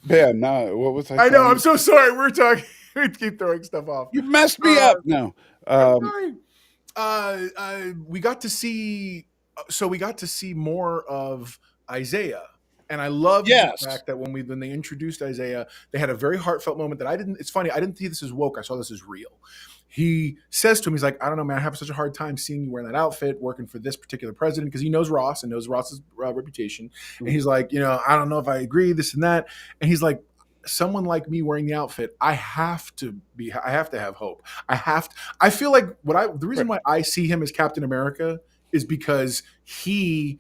Man, no, what was I? I know. I'm so sorry. We're talking. We keep throwing stuff off. You messed me up. No. We got to see. So we got to see more of Isaiah, and I love the fact that when they introduced Isaiah, they had a very heartfelt moment that I didn't. It's funny. I didn't see this as woke. I saw this as real. He says to him, he's like, I don't know, man, I have such a hard time seeing you wearing that outfit, working for this particular president, because he knows Ross and knows Ross's reputation. And he's like, I don't know if I agree, this and that. And he's like, someone like me wearing the outfit, I have to have hope. I feel like the reason why I see him as Captain America is because the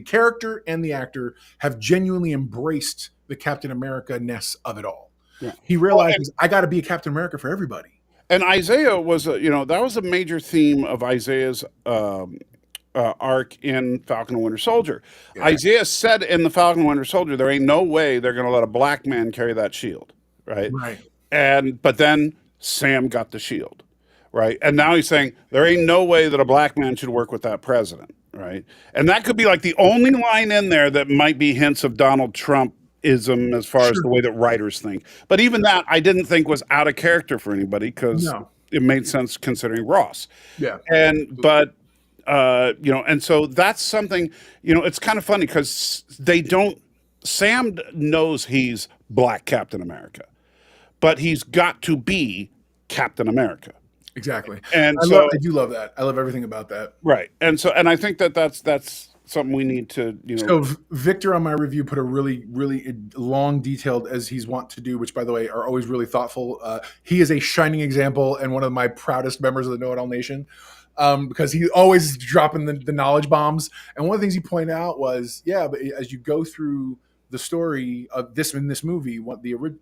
character and the actor have genuinely embraced the Captain America-ness of it all. Yeah. He realizes I got to be a Captain America for everybody. And Isaiah was, that was a major theme of Isaiah's arc in Falcon and Winter Soldier. Yeah. Isaiah said in the Falcon and Winter Soldier, there ain't no way they're going to let a black man carry that shield, right? But then Sam got the shield, right? And now he's saying there ain't no way that a black man should work with that president, right? And that could be like the only line in there that might be hints of Donald Trump ism as far as the way that writers think. But even that I didn't think was out of character for anybody, because it made sense considering Ross. Yeah. But and so that's something, it's kind of funny because Sam knows he's Black Captain America, but he's got to be Captain America. Exactly. And I do love that. I love everything about that. Right. And I think that's something we need to, So Victor on my review put a really, really long, detailed, as he's wont to do, which by the way are always really thoughtful. He is a shining example and one of my proudest members of the Know It All Nation, because he always dropping the knowledge bombs. And one of the things he pointed out was, but as you go through the story of this movie,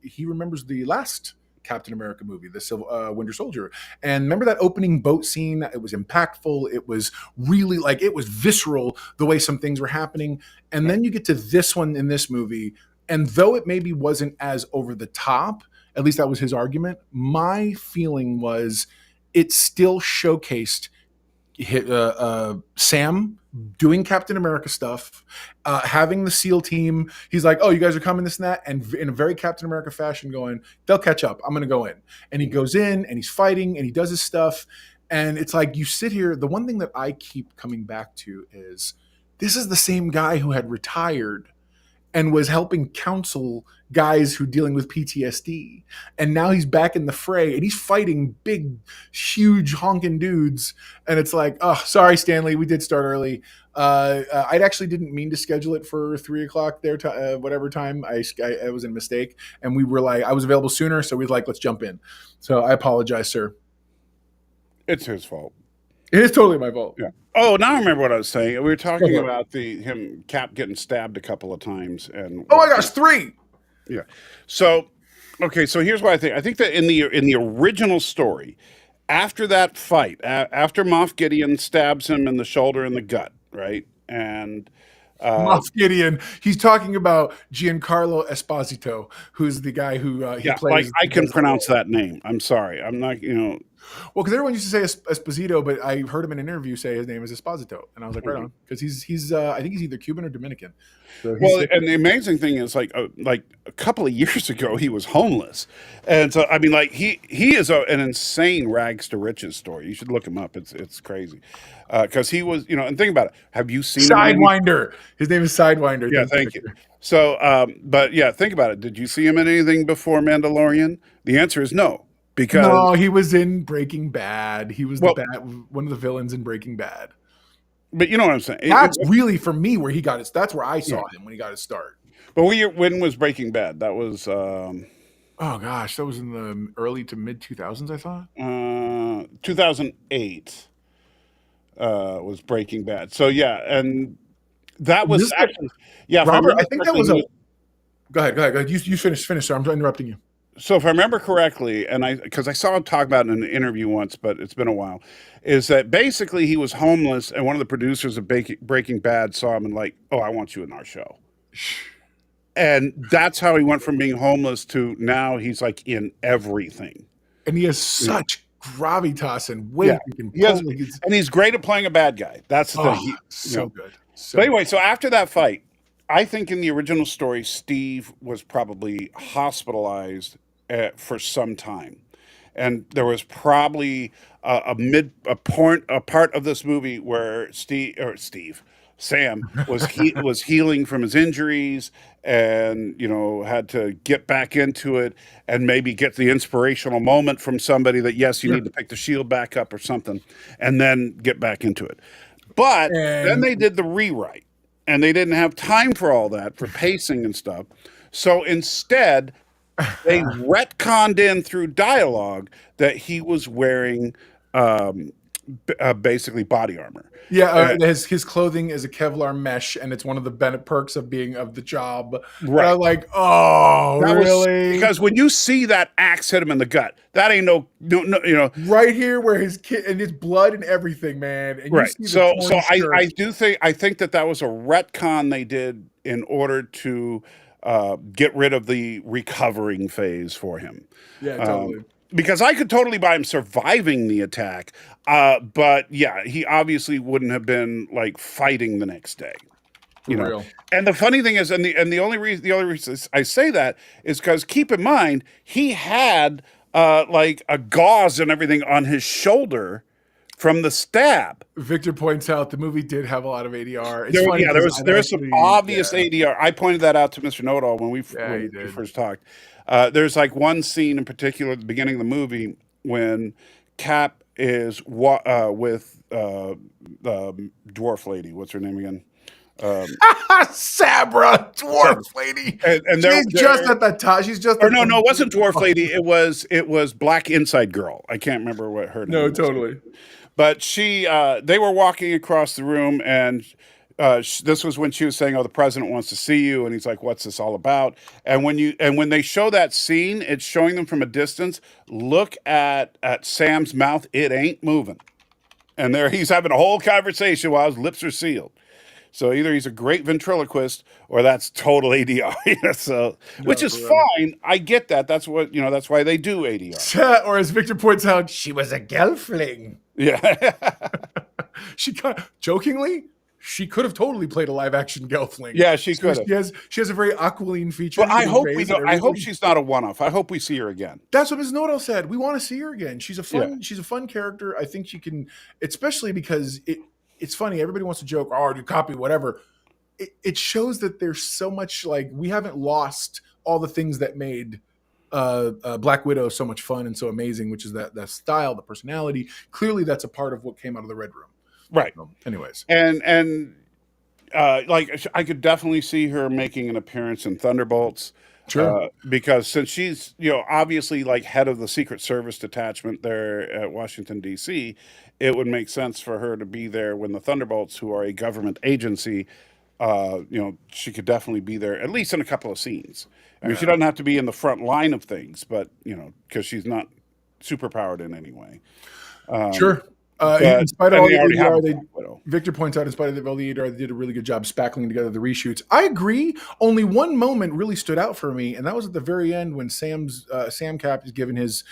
he remembers the last Captain America movie, the Winter Soldier. And remember that opening boat scene? It was impactful. It was really it was visceral the way some things were happening. And then you get to this one in this movie. And though it maybe wasn't as over the top, at least that was his argument, my feeling was it still showcased Sam doing Captain America stuff, having the SEAL team. He's like, "Oh, you guys are coming, this and that," and in a very Captain America fashion, going, "They'll catch up. I'm going to go in." And he goes in and he's fighting and he does his stuff. And it's like you sit here. The one thing that I keep coming back to is this is the same guy who had retired and was helping counsel guys who dealing with PTSD. And now he's back in the fray and he's fighting big, huge honking dudes. And it's like, oh, sorry, Stanley, we did start early. I actually didn't mean to schedule it for 3:00 their whatever time. It was a mistake. And we were like, I was available sooner. So we were like, let's jump in. So I apologize, sir. It's his fault. It is totally my fault. Yeah. Oh, now I remember what I was saying. We were talking about Cap getting stabbed a couple of times, and oh my gosh, 3. Yeah. So, okay. So here's what I think. I think that in the original story, after that fight, after Moff Gideon stabs him in the shoulder and the gut, right, and Moff Gideon. He's talking about Giancarlo Esposito, who's the guy who he plays. Like I can pronounce that name. I'm sorry. I'm not. Well, because everyone used to say Esposito, but I heard him in an interview say his name is Esposito, and I was like, right on, because he's I think he's either Cuban or Dominican. So and the amazing thing is, like a couple of years ago, he was homeless, and so I mean, like he is an insane rags to riches story. You should look him up. It's crazy, because he was, and think about it. Have you seen Sidewinder? His name is Sidewinder. Yeah, thank you. So, but yeah, think about it. Did you see him in anything before Mandalorian? The answer is no. Because no, he was in Breaking Bad. He was one of the villains in Breaking Bad. But you know what I'm saying? That's really for me where he got his. That's where I saw him when he got his start. But when was Breaking Bad? That was. Oh gosh, that was in the early to mid 2000s. I thought. 2008 was Breaking Bad. So yeah, and that was actually Robert, I think that was a. Go ahead. You finish. Sir, I'm interrupting you. So if I remember correctly, and because I saw him talk about it in an interview once, but it's been a while, is that basically he was homeless, and one of the producers of Breaking Bad saw him and like, oh, I want you in our show. And that's how he went from being homeless to now he's like in everything. And he has such gravitas and weight. Yeah. And he's great at playing a bad guy. That's the thing. So good. But anyway, so after that fight, I think in the original story, Steve was probably hospitalized for some time, and there was probably a part of this movie where Sam was healing from his injuries, and had to get back into it, and maybe get the inspirational moment from somebody that you need to pick the shield back up or something, and then get back into it. But then they did the rewrite, and they didn't have time for all that, for pacing and stuff. So instead, they retconned in through dialogue that he was wearing basically body armor. Yeah, his clothing is a Kevlar mesh, and it's one of the perks of being of the job. Right. And I'm like, oh, that really? Because when you see that axe hit him in the gut, that ain't no, right here where his kid and his blood and everything, man. And right. So I think that was a retcon they did in order to get rid of the recovering phase for him. Yeah, totally. Because I could totally buy him surviving the attack, but yeah, he obviously wouldn't have been like fighting the next day. Real. And the funny thing is, and the only reason I say that is because keep in mind he had like a gauze and everything on his shoulder from the stab. Victor points out the movie did have a lot of ADR. There was some obvious ADR. I pointed that out to Mr. Know-It-All when we first talked. There's like one scene in particular at the beginning of the movie when Cap is with dwarf lady. What's her name again? Sabra, dwarf lady. And she's just at the top. She's just. Or no, it wasn't dwarf lady. It was Black Inside Girl. I can't remember what her name was. No, totally. But they were walking across the room, and this was when she was saying, "Oh, the president wants to see you," and he's like, "What's this all about?" And when they show that scene, it's showing them from a distance. Look at Sam's mouth; it ain't moving, and there he's having a whole conversation while his lips are sealed. So either he's a great ventriloquist or that's total ADR. Which is fine. I get that. That's what that's why they do ADR. Or as Victor points out, she was a gelfling. Yeah. She jokingly. she could have totally played a live action Gelfling. Yeah, she could have. She has a very aquiline feature. But I hope I hope she's not a one-off. I hope we see her again. That's what Ms. Nodal said. We want to see her again. She's a fun character. I think she can, especially because it's funny. Everybody wants to joke, oh, you copy whatever. It shows that there's so much, like, we haven't lost all the things that made Black Widow so much fun and so amazing, which is that style, the personality. Clearly, that's a part of what came out of the Red Room. Right. Anyways, and like I could definitely see her making an appearance in Thunderbolts. Sure. Because since she's obviously like head of the Secret Service detachment there at Washington D.C., it would make sense for her to be there when the Thunderbolts, who are a government agency, she could definitely be there at least in a couple of scenes. I mean, she doesn't have to be in the front line of things, but because she's not superpowered in any way. Sure. In spite of all the ADR, Victor points out, in spite of all the ADR, they did a really good job spackling together the reshoots. I agree. Only one moment really stood out for me, and that was at the very end when Sam Cap is giving his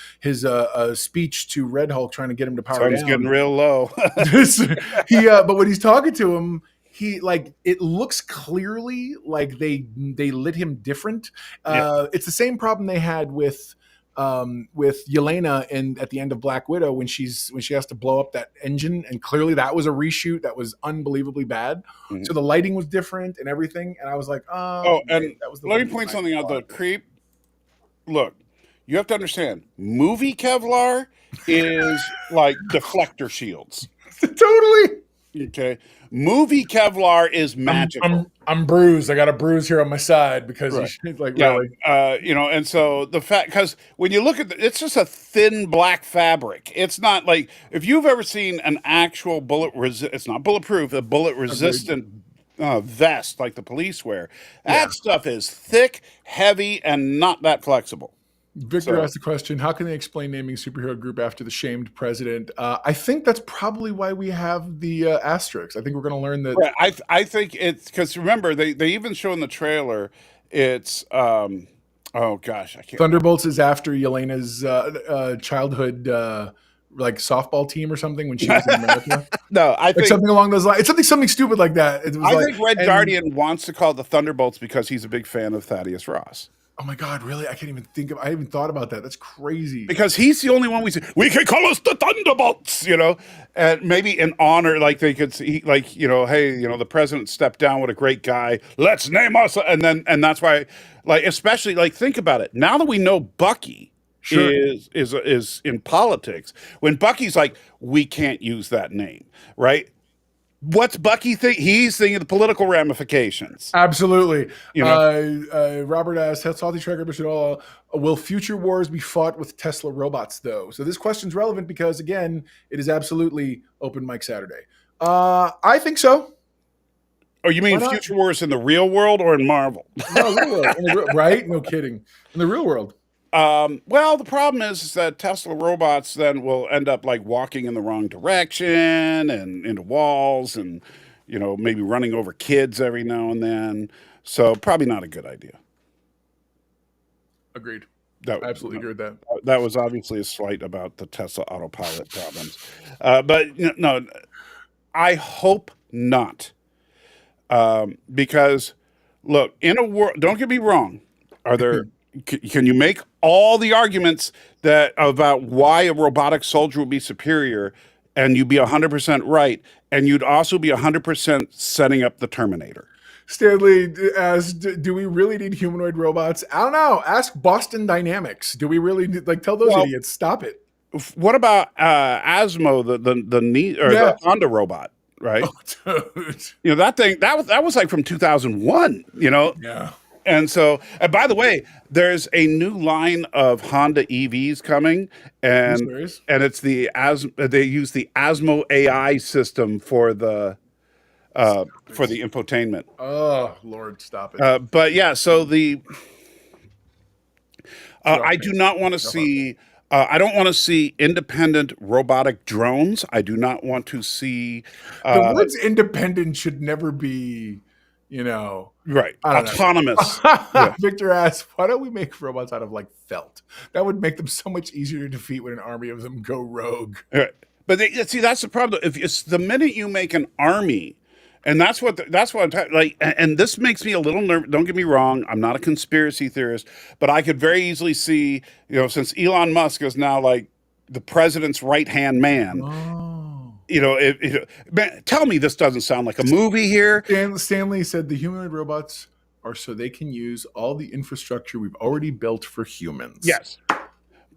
speech to Red Hulk, trying to get him to power down. He's getting real low. But when he's talking to him, it looks clearly like they lit him different. It's the same problem they had with Yelena at the end of Black Widow when she has to blow up that engine, and clearly that was a reshoot that was unbelievably bad. Mm-hmm. So the lighting was different and everything, and I was like, and that was let me point something out. The creep. Look, you have to understand, movie Kevlar is like deflector shields. Totally. Okay. Movie Kevlar is magical. I'm bruised. I got a bruise here on my side because he's like, really. And so the fact, because when you look at it's just a thin black fabric. It's not like, if you've ever seen an actual it's not bulletproof, a bullet resistant vest like the police wear. That stuff is thick, heavy, and not that flexible. Victor asked the question, how can they explain naming superhero group after the shamed president? I think that's probably why we have the asterisks. I think we're going to learn that. Right. I think it's because, remember, they even show in the trailer, it's, oh gosh, I can't. Thunderbolts is after Yelena's childhood like softball team or something when she was in America. No, I think something along those lines. It's something stupid like that. I think Red Guardian wants to call it the Thunderbolts because he's a big fan of Thaddeus Ross. Oh my God, really? I can't even I haven't thought about that. That's crazy. Because he's the only one we can call us the Thunderbolts, and maybe in honor, like they could see, like, hey, the president stepped down with a great guy. Let's name us. And that's why, like, especially, like, think about it. Now that we know Bucky is in politics, when Bucky's like, we can't use that name, right? What's Bucky think? He's thinking of the political ramifications. Absolutely. Robert asked, Salty Tracker, will future wars be fought with Tesla robots, though? So this question's relevant because, again, it is absolutely Open Mic Saturday. I think so. Oh, you mean future wars in the real world or in Marvel? No, real world. Right? No kidding. In the real world. Well, the problem is that Tesla robots then will end up like walking in the wrong direction and into walls and, maybe running over kids every now and then. So probably not a good idea. Agreed. I absolutely agree with that. That was obviously a slight about the Tesla autopilot problems. But no, I hope not. Because look, in a world, don't get me wrong. Can you make all the arguments about why a robotic soldier would be superior, and you'd be 100% right, and you'd also be 100% setting up the Terminator? Stanley asked, do we really need humanoid robots? I don't know. Ask Boston Dynamics. Do we really need, tell those idiots, stop it. What about Asmo, the Honda robot, right? Oh, dude. That thing, that was like from 2001, Yeah. And so, and by the way, there's a new line of Honda EVs coming, and it's they use the Asmo AI system for the infotainment. Oh Lord, stop it! But yeah, so I do not want to see. I don't want to see independent robotic drones. I do not want to see. The words independent should never be. Right. Autonomous. Victor asks, why don't we make robots out of felt? That would make them so much easier to defeat when an army of them go rogue. Right. But see, that's the problem. If it's the minute you make an army And that's what I'm like. And this makes me a little nervous. Don't get me wrong. I'm not a conspiracy theorist, but I could very easily see, since Elon Musk is now like the president's right hand man. Oh. Man, tell me this doesn't sound like a movie here. Stanley said the humanoid robots are so they can use all the infrastructure we've already built for humans. Yes.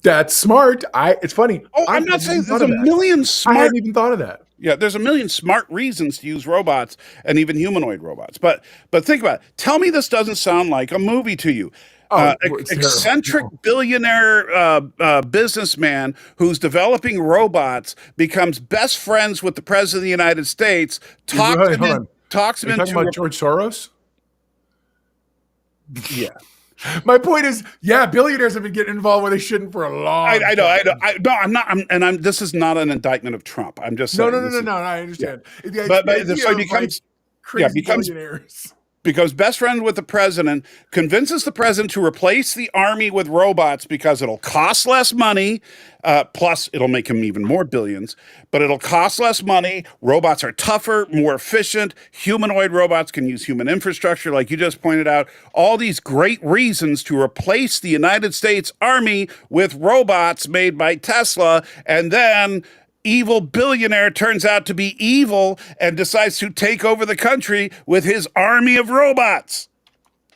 That's smart. It's funny. Oh, I'm not saying there's a million I smart. hadn't even thought of that. Yeah, there's a million smart reasons to use robots and even humanoid robots. But think about it. Tell me this doesn't sound like a movie to you. It's Eccentric terrible. billionaire businessman who's developing robots becomes best friends with the president of the United States. Talks Hold him on. talks him Are you talking into about George Soros? yeah. My point is, yeah, billionaires have been getting involved where they shouldn't for a long I know. time. No, I'm not. This is not an indictment of Trump. I'm just saying. No. I understand. But so he becomes crazy billionaires. Becomes best friend with the president, convinces the president to replace the army with robots because it'll cost less money. Plus, it'll make him even more billions, but it'll cost less money. Robots are tougher, more efficient. Humanoid robots can use human infrastructure, like you just pointed out. All these great reasons to replace the United States Army with robots made by Tesla, and then evil billionaire turns out to be evil and decides to take over the country with his army of robots.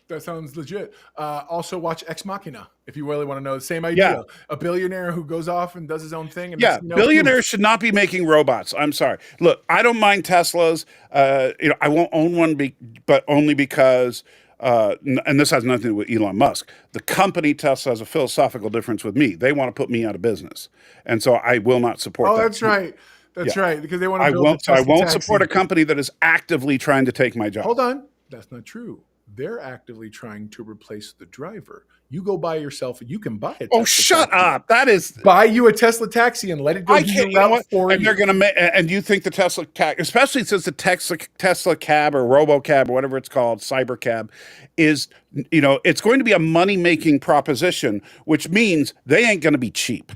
That sounds legit. Also, watch Ex Machina if you really want to know. Same idea. Yeah. A billionaire who goes off and does his own thing. And Yeah, billionaires should not be making robots. I'm sorry. Look, I don't mind Teslas. I won't own one, but only because. And this has nothing to do with Elon Musk. The company Tesla has a philosophical difference with me. They want to put me out of business, and so I will not support. Oh, that. that's right. That's right. Because they want to. I won't support a company that is actively trying to take my job. Hold on, that's not true. They're actively trying to replace the driver. You go buy yourself, and you can buy it. Oh, shut up! That is buy you a Tesla taxi and let it go. I can't. You know what? And they're going to and you think the Tesla cab, especially since the Tesla cab or RoboCab or whatever it's called, cyber cab, is it's going to be a money making proposition, which means they ain't going to be cheap.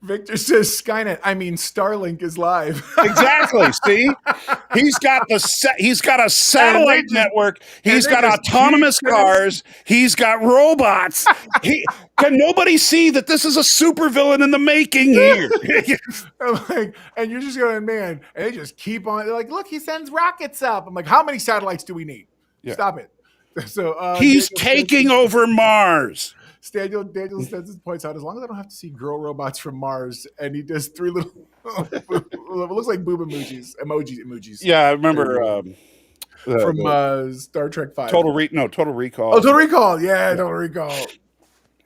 Victor says Skynet. I mean, Starlink is live. Exactly. See, he's got a satellite network. He's got autonomous cars. He's got robots. Can nobody see that this is a supervillain in the making here? I'm like, and you're just going, man. And they just keep on. They're like, look, he sends rockets up. I'm like, how many satellites do we need? Yeah. Stop it. So he's taking over Mars. Daniel points out, as long as I don't have to see girl robots from Mars, and he does three little, it looks like boob emojis. Yeah, I remember from Star Trek 5. Total Recall. Oh, Total Recall. Yeah, Total Recall.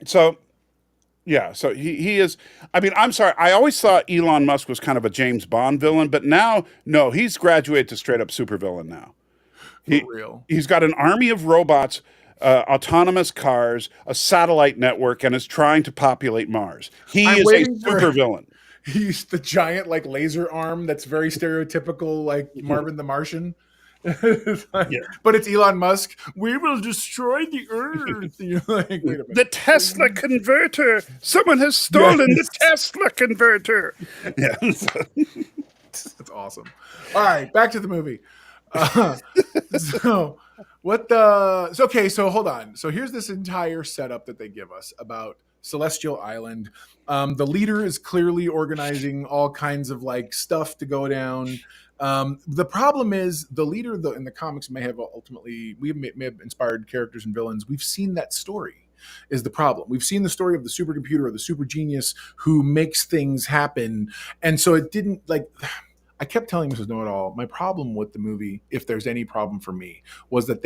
So, yeah, so he is. I mean, I'm sorry. I always thought Elon Musk was kind of a James Bond villain, but now, no, he's graduated to straight up supervillain now. For real. He's got an army of robots. Autonomous cars, a satellite network, and is trying to populate Mars. He is a supervillain. He's the giant, like, laser arm that's very stereotypical, like Marvin the Martian. But it's Elon Musk. We will destroy the Earth. You're like, wait a minute. The Tesla converter. Someone has stolen the Tesla converter. Yeah. That's awesome. All right, back to the movie. So hold on. So here's this entire setup that they give us about Celestial Island. The leader is clearly organizing all kinds of like stuff to go down. The problem is the leader in the comics may have inspired characters and villains. We've seen that story is the problem. We've seen the story of the supercomputer or the super genius who makes things happen. And so it didn't like... I kept telling Mrs. Know-It-All, my problem with the movie, if there's any problem for me, was that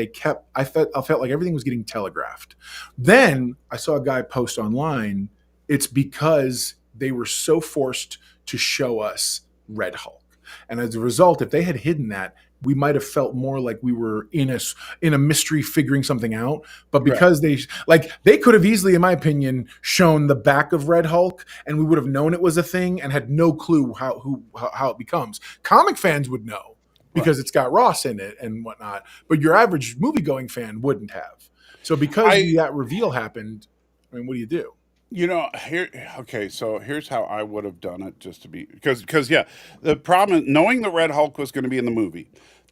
I felt like everything was getting telegraphed. Then I saw a guy post online, it's because they were so forced to show us Red Hulk. And as a result, if they had hidden that, we might have felt more like we were in a mystery figuring something out. But because they could have easily, in my opinion, shown the back of Red Hulk and we would have known it was a thing and had no clue how it becomes. Comic fans would know because it's got Ross in it and whatnot. But your average movie-going fan wouldn't have. So because that reveal happened, I mean, what do you do? So here's how I would have done it just to be, because the problem is knowing the Red Hulk was going to be in the movie,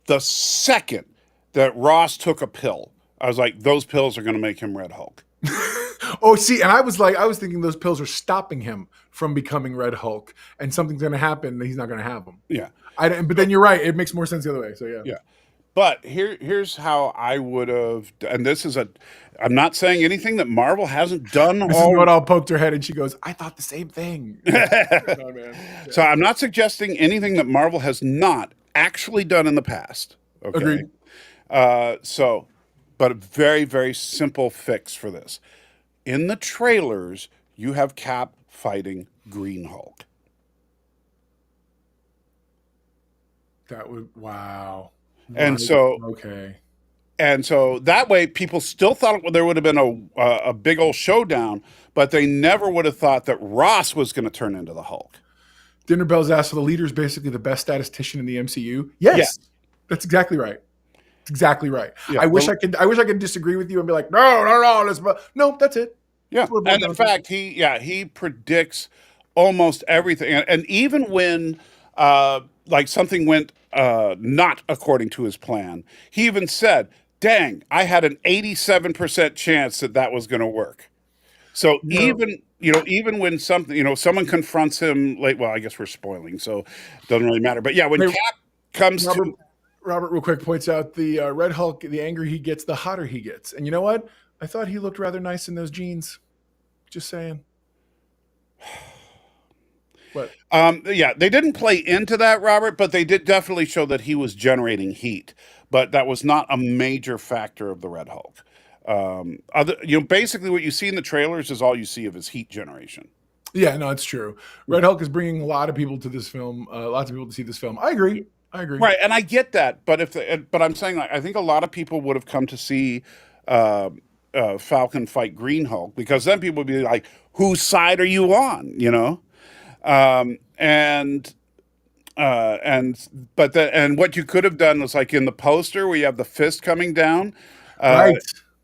The second that Ross took a pill, I was like, those pills are going to make him Red Hulk. Oh, see, and I was thinking those pills are stopping him from becoming Red Hulk, and something's going to happen that he's not going to have them. Yeah. But then you're right; it makes more sense the other way. So yeah. Yeah. But here's how I would have, and this is I'm not saying anything that Marvel hasn't done. Mrs. Know-it-all poked her head and she goes, "I thought the same thing." So I'm not suggesting anything that Marvel has not actually done in the past. Okay. Agreed. But a very, very simple fix for this. In the trailers, you have Cap fighting Green Hulk. That would wow. And so okay. And so that way, people still thought there would have been a big old showdown, but they never would have thought that Ross was going to turn into the Hulk. Dinner Bells asked, so the leader is basically the best statistician in the MCU. Yes. That's exactly right. It's exactly right. Yeah, I wish I could disagree with you and be like, no, that's it. Yeah, and in fact, he predicts almost everything, and even when like something went not according to his plan, he even said, "Dang, I had an 87% chance that was going to work." So even when something someone confronts him late, well, I guess we're spoiling, so it doesn't really matter. But yeah, when Cap comes to Robert, real quick, points out the Red Hulk, the angrier he gets, the hotter he gets. And you know what? I thought he looked rather nice in those jeans. Just saying. What? Yeah, they didn't play into that, Robert, but they did definitely show that he was generating heat. But that was not a major factor of the Red Hulk. Basically what you see in the trailers is all you see of his heat generation. Yeah, no, it's true. Red Hulk is bringing a lot of people to this film, lots of people to see this film. I agree. Right, and I get that, but but I'm saying, like, I think a lot of people would have come to see Falcon fight Green Hulk, because then people would be like, "Whose side are you on?" And what you could have done was, like, in the poster where you have the fist coming down, right?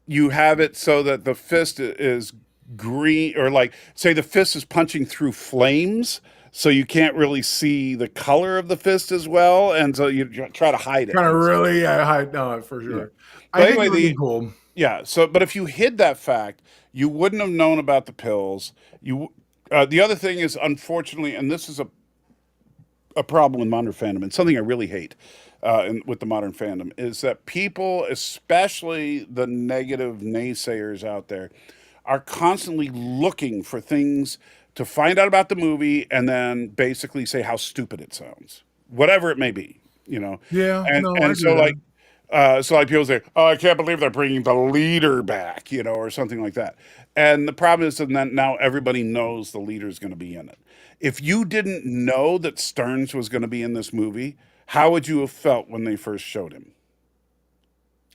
You have it so that the fist is green, or like, say the fist is punching through flames, so you can't really see the color of the fist as well, and so you try to hide it. Trying to really hide, no, for sure. Yeah. I think it would be cool. Yeah. So, but if you hid that fact, you wouldn't have known about the pills. The other thing is, unfortunately, and this is a problem with modern fandom, and something I really hate with the modern fandom, is that people, especially the negative naysayers out there, are constantly looking for things to find out about the movie and then basically say how stupid it sounds, whatever it may be, Yeah. So like people say, "Oh, I can't believe they're bringing the leader back," or something like that. And the problem is that now everybody knows the leader is going to be in it. If you didn't know that Stearns was going to be in this movie, how would you have felt when they first showed him?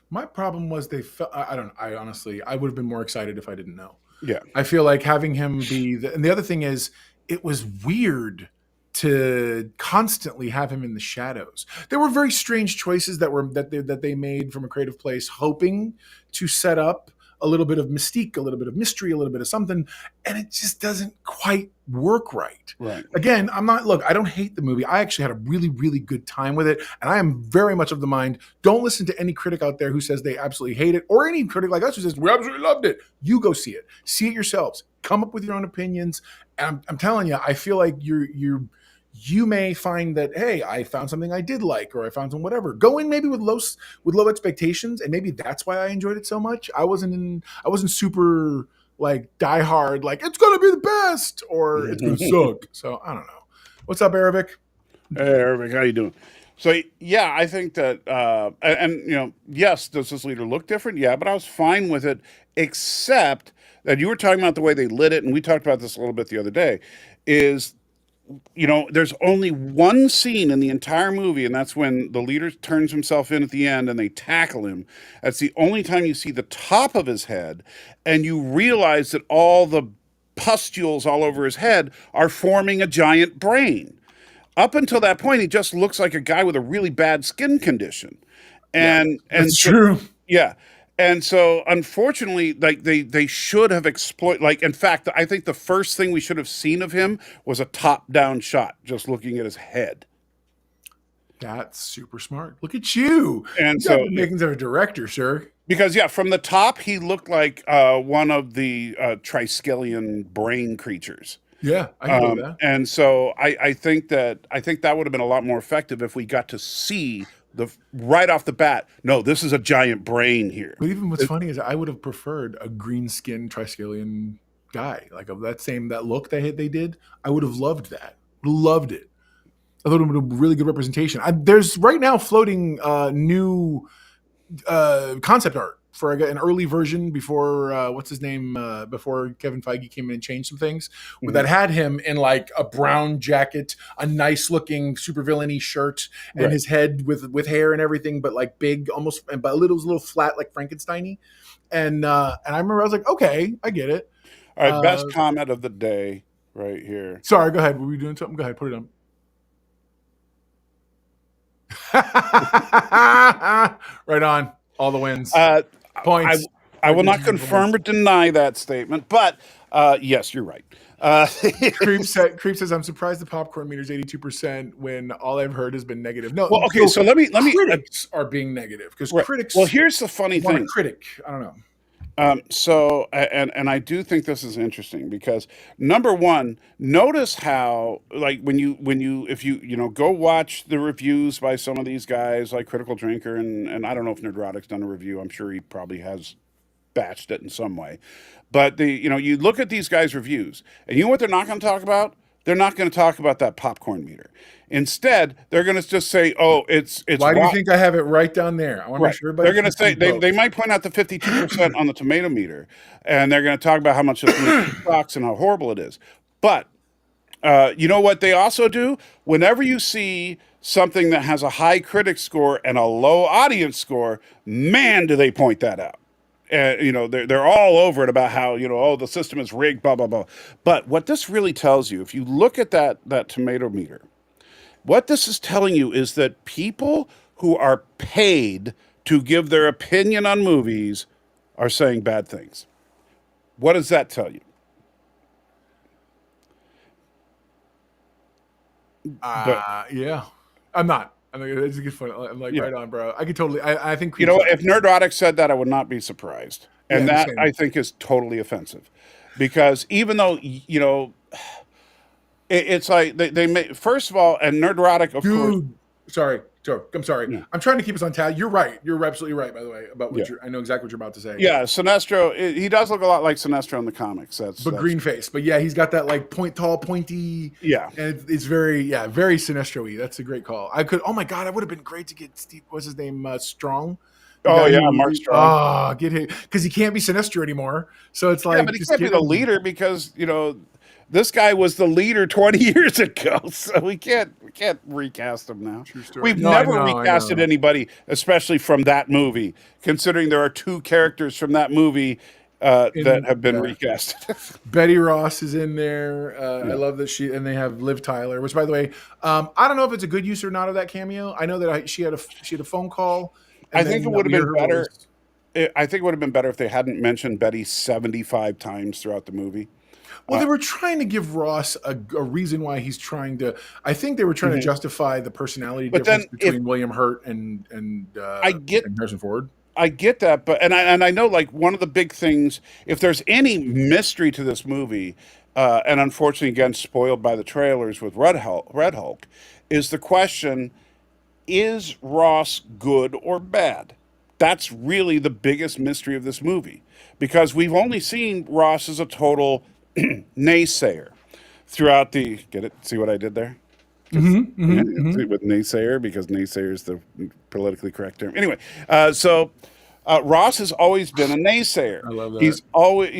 My problem was I honestly, I would have been more excited if I didn't know. Yeah. I feel like having him be and the other thing is, it was weird to constantly have him in the shadows. There were very strange choices that they made from a creative place, hoping to set up a little bit of mystique, a little bit of mystery, a little bit of something, and it just doesn't quite work right. Right. Again, I don't hate the movie. I actually had a really, really good time with it, and I am very much of the mind, don't listen to any critic out there who says they absolutely hate it, or any critic like us who says we absolutely loved it. You go see it. See it yourselves. Come up with your own opinions. And I'm telling you, I feel like you may find that, hey, I found something I did like, or I found some whatever. Go in maybe with low expectations, and maybe that's why I enjoyed it so much. I wasn't super like diehard, like it's gonna be the best or it's gonna suck. So I don't know. What's up, Aravic? Hey, Aravic, how you doing? So yeah, I think that yes, does this leader look different? Yeah, but I was fine with it, except that you were talking about the way they lit it, and we talked about this a little bit the other day, is there's only one scene in the entire movie, and that's when the leader turns himself in at the end and they tackle him. That's the only time you see the top of his head, and you realize that all the pustules all over his head are forming a giant brain. Up until that point, he just looks like a guy with a really bad skin condition. That's true. Yeah. And so, unfortunately, like they should have exploited. Like, in fact, I think the first thing we should have seen of him was a top-down shot, just looking at his head. That's super smart. Look at you. And You got so, the makings of a director, sir. because yeah, from the top, he looked like one of the Triskelion brain creatures. Yeah, I can believe that. And so I think that would have been a lot more effective if we got to see the right off the bat. No, this is a giant brain here. But even what's funny is I would have preferred a green skin Triskelion guy, like of that look they did. I would have loved that. Loved it. I thought it would have been a really good representation. There's right now floating new concept art for an early version before what's his name before Kevin Feige came in and changed some things that had him in like a brown jacket, a nice looking supervillainy shirt, and his head with hair and everything, but like big, almost, but a little flat like Frankenstein-y. And I remember I was like, okay, I get it. All right, best comment of the day right here. Sorry, go ahead. Were we doing something? Go ahead, put it on. Right on. All the wins. Points. I will not confirm or deny that statement, but yes, you're right. Creep says, I'm surprised the popcorn meter is 82% when all I've heard has been negative. No, well, okay, so let me critics are being negative because critics. Well, here's the funny thing. A critic, I don't know. So, and I do think this is interesting because number one, notice how, like, if you go watch the reviews by some of these guys like Critical Drinker, and I don't know if Nerdrotic's done a review. I'm sure he probably has batched it in some way, but you look at these guys' reviews and you know what they're not going to talk about? They're not going to talk about that popcorn meter. Instead, they're going to just say, "Oh, it's." Why do you think I have it right down there? I want to make sure everybody. They're going to say they might point out the 52% on the tomato meter, and they're going to talk about how much it sucks and how horrible it is. But you know what they also do? Whenever you see something that has a high critic score and a low audience score, man, do they point that out. They're all over it about how, the system is rigged, blah, blah, blah. But what this really tells you, if you look at that tomato meter, what this is telling you is that people who are paid to give their opinion on movies are saying bad things. What does that tell you? Yeah. I'm not. I mean, it's a good fun. I'm like, right on, bro. I could totally. I think if Nerdrotic said that, I would not be surprised, and that I think is totally offensive, because even though it's like they may, first of all, and Nerdrotic, of course. Sorry, Joe. I'm sorry. Yeah. I'm trying to keep us on task. You're right. You're absolutely right. By the way, about what I know exactly what you're about to say. Yeah, Sinestro. He does look a lot like Sinestro in the comics. That's green face. But yeah, he's got that like tall, pointy. Yeah, and it's very Sinestro-y. That's a great call. Oh my god, it would have been great to get Steve. What's his name? Strong. Oh yeah, Mark Strong. Oh, get him because he can't be Sinestro anymore. So it's like, but he can't be the leader because this guy was the leader 20 years ago, so we can't recast him now. True story. We've never recasted anybody, especially from that movie, considering there are two characters from that movie that have been recasted. Betty Ross is in there. I love that and they have Liv Tyler, which, by the way, I don't know if it's a good use or not of that cameo. I know that she had a phone call. I think it would have been better. I think it would have been better if they hadn't mentioned Betty 75 times throughout the movie. Well, they were trying to give Ross a reason why he's trying to. I think they were trying to justify the personality difference between William Hurt and Harrison Ford. I get that, but and I know, like, one of the big things, if there's any mystery to this movie, and unfortunately again spoiled by the trailers with Red Hulk, is the question: is Ross good or bad? That's really the biggest mystery of this movie, because we've only seen Ross as a total naysayer throughout the. Get it? See what I did there? With naysayer, because naysayer is the politically correct term. Anyway, so Ross has always been a naysayer. I love that. He's always,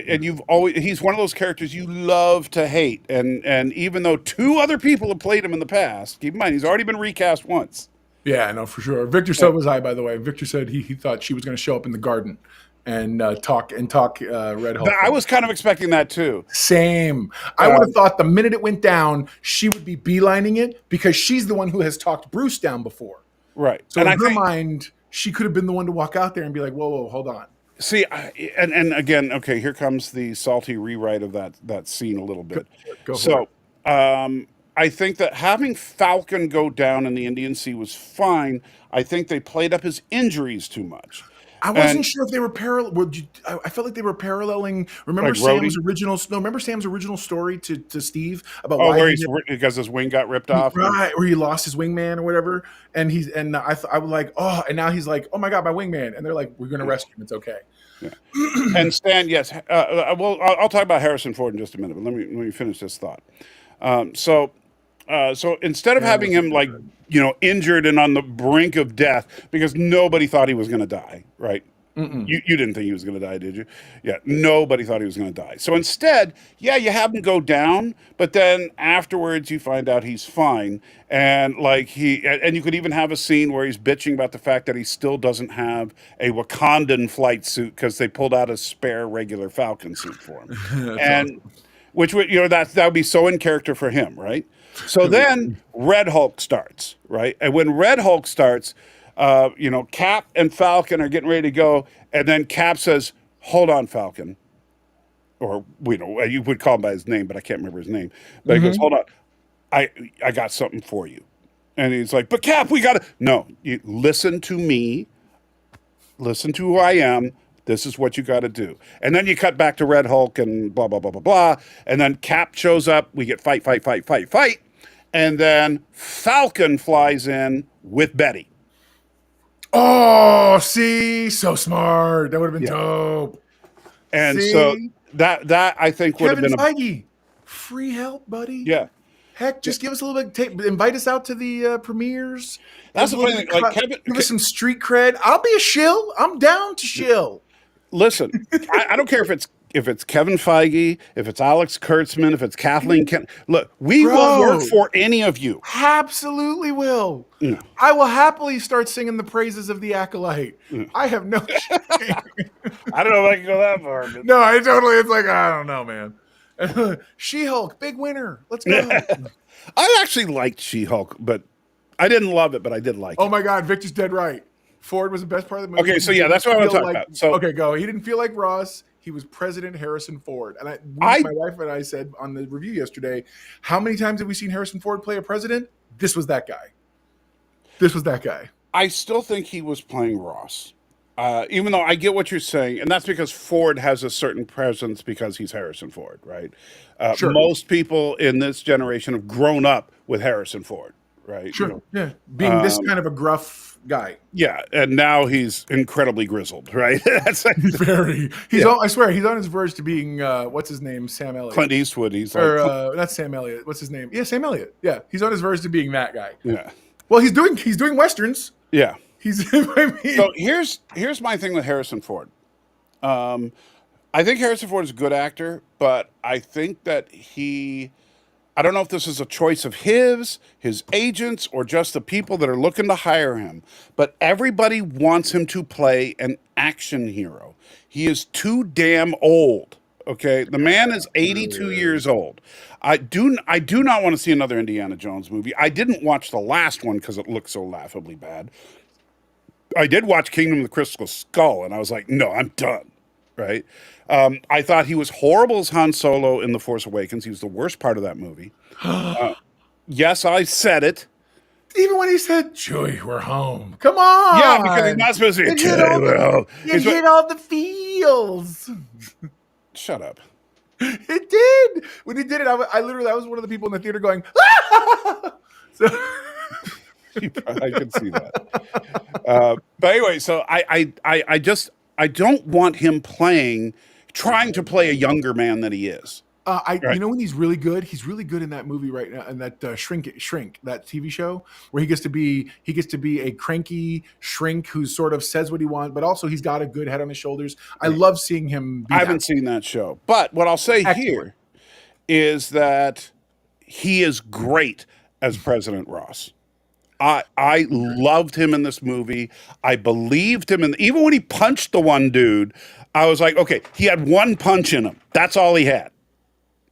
and he's one of those characters you love to hate. And even though two other people have played him in the past, keep in mind he's already been recast once. Yeah, no, for sure. Victor so was I, by the way. Victor said he thought she was going to show up in the garden and talk Red Hulk. I was kind of expecting that too. Same. I would have thought the minute it went down, she would be beelining it because she's the one who has talked Bruce down before. Right. So in her mind, she could have been the one to walk out there and be like, whoa, hold on. See, and again, okay, here comes the salty rewrite of that scene a little bit. Go for it. I think that having Falcon go down in the Indian Sea was fine. I think they played up his injuries too much. I wasn't sure if they were parallel. I felt like they were paralleling. Remember Like Rhodey? Sam's original? No, remember Sam's original story to Steve about Oh, why where he he's because his wing got ripped off. right, where he lost his wingman or whatever. And I was like, oh, and now he's like, oh my god, my wingman. And they're like, we're going to rescue him. It's okay. Yeah. And Stan, yes. Well, I'll talk about Harrison Ford in just a minute, but let me finish this thought. So instead of having him like injured and on the brink of death, because nobody thought he was going to die, right? You didn't think he was going to die, did you? Yeah, nobody thought he was going to die. So instead, yeah, you have him go down, but then afterwards you find out he's fine, and you could even have a scene where he's bitching about the fact that he still doesn't have a Wakandan flight suit because they pulled out a spare regular Falcon suit for him, and awesome. Which would that would be so in character for him, right? So then Red Hulk starts, right? And when Red Hulk starts, Cap and Falcon are getting ready to go, and then Cap says, "Hold on, Falcon," or you would call him by his name, but I can't remember his name. But he goes, "Hold on, I got something for you," and he's like, "But Cap, we gotta you listen to me, listen to who I am." This is what you got to do. And then you cut back to Red Hulk and blah, blah, blah, blah, blah. And then Cap shows up. We get fight. And then Falcon flies in with Betty. Oh, see? So smart. That would have been dope. And so that I think would have been Feige, free help, buddy. Yeah. Heck, just give us a little bit. Invite us out to the premieres. That's the funny thing. Like give us some street cred. I'll be a shill. I'm down to shill. Listen, I don't care if it's Kevin Feige, if it's Alex Kurtzman, if it's Kathleen Kent. Look, we will work for any of you. Absolutely will. I will happily start singing the praises of the Acolyte. I have no shame. I don't know if I can go that far. But... No, it's like, I don't know, man. She-Hulk, big winner. Let's go. I actually liked She-Hulk, but I didn't love it, but I did like it. Oh my God, Victor's dead right. Ford was the best part of the movie. Okay, so yeah, that's what I want to talk about. So okay, go. He didn't feel like Ross. He was President Harrison Ford. And my wife and I said on the review yesterday, how many times have we seen Harrison Ford play a president? This was that guy. I still think he was playing Ross. Even though I get what you're saying, and that's because Ford has a certain presence because he's Harrison Ford, right? Sure. Most people in this generation have grown up with Harrison Ford, right? Sure. Yeah. Being this kind of a gruff guy. Yeah, and now he's incredibly grizzled, right? That's like, very. I swear, he's on his verge to being what's his name, Sam Elliott. Clint Eastwood. He's not Sam Elliott. What's his name? Yeah, Sam Elliott. Yeah, he's on his verge to being that guy. Yeah. Well, he's doing westerns. Yeah. I mean. So here's my thing with Harrison Ford. I think Harrison Ford is a good actor, but I think that I don't know if this is a choice of his agents, or just the people that are looking to hire him, but everybody wants him to play an action hero. He is too damn old. Okay, the man is 82 years old. I do not want to see another Indiana Jones movie. I didn't watch the last one because it looked so laughably bad. I did watch Kingdom of the Crystal Skull, and I was like, no, I'm done. Right? I thought he was horrible as Han Solo in The Force Awakens. He was the worst part of that movie. Yes, I said it. Even when he said, Chewie, we're home. Come on. Yeah, because he's not supposed to be Chewie, we're home. It hit all the feels. Shut up. It did. When he did it, I was one of the people in the theater going, ah! So... I could see that. But anyway, so I don't want him trying to play a younger man than he is. Right. You know when he's really good in that movie right now, in that Shrink, that TV show where he gets to be a cranky shrink who sort of says what he wants, but also he's got a good head on his shoulders. I love seeing him. I haven't seen that show, but what I'll say here is that he is great as President Ross. I loved him in this movie. I believed him, even when he punched the one dude, I was like, okay, he had one punch in him. That's all he had.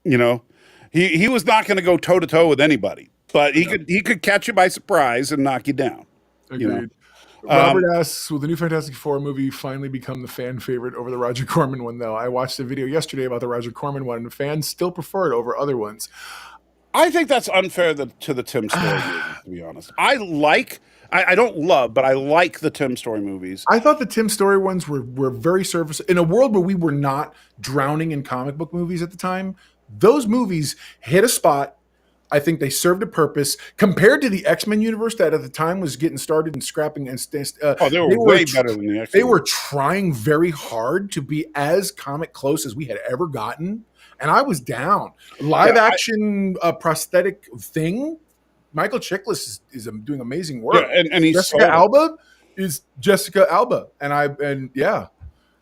You know, he was not going to go toe to toe with anybody, but he could catch you by surprise and knock you down. Agreed. You know? Robert asks, will the new Fantastic Four movie finally become the fan favorite over the Roger Corman one, though? I watched a video yesterday about the Roger Corman one, and fans still prefer it over other ones. I think that's unfair to the Tim Story movies, to be honest. I don't love, but I like the Tim Story movies. I thought the Tim Story ones were very surface. In a world where we were not drowning in comic book movies at the time, those movies hit a spot. I think they served a purpose compared to the X-Men universe that at the time was getting started and scrapping. And they were way better than the X-Men. They were trying very hard to be as comic close as we had ever gotten, and I was down. Live action prosthetic thing. Michael Chiklis is doing amazing work. Yeah, and he's Jessica Alba is Jessica Alba, and yeah.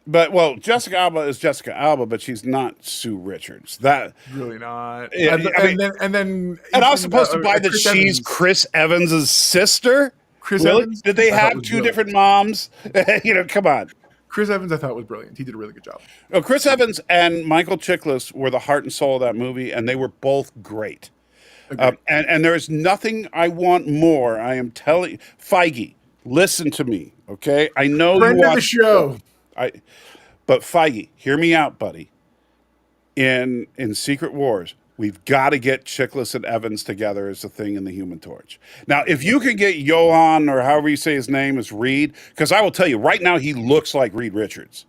But Jessica Alba is Jessica Alba, but she's not Sue Richards. That really not. Yeah, and then I was supposed to buy that she's Chris Evans' sister. Chris really? Evans? Did they have two different moms? Come on. Chris Evans, I thought was brilliant. He did a really good job. Chris Evans and Michael Chiklis were the heart and soul of that movie, and they were both great. And there's nothing I want more. I am telling Feige, listen to me, okay? I know Friend you of the show. But Feige, hear me out, buddy. In Secret Wars, we've got to get Chiklis and Evans together as a thing in the Human Torch. Now, if you could get Johan, or however you say his name, as Reed, because I will tell you right now, he looks like Reed Richards.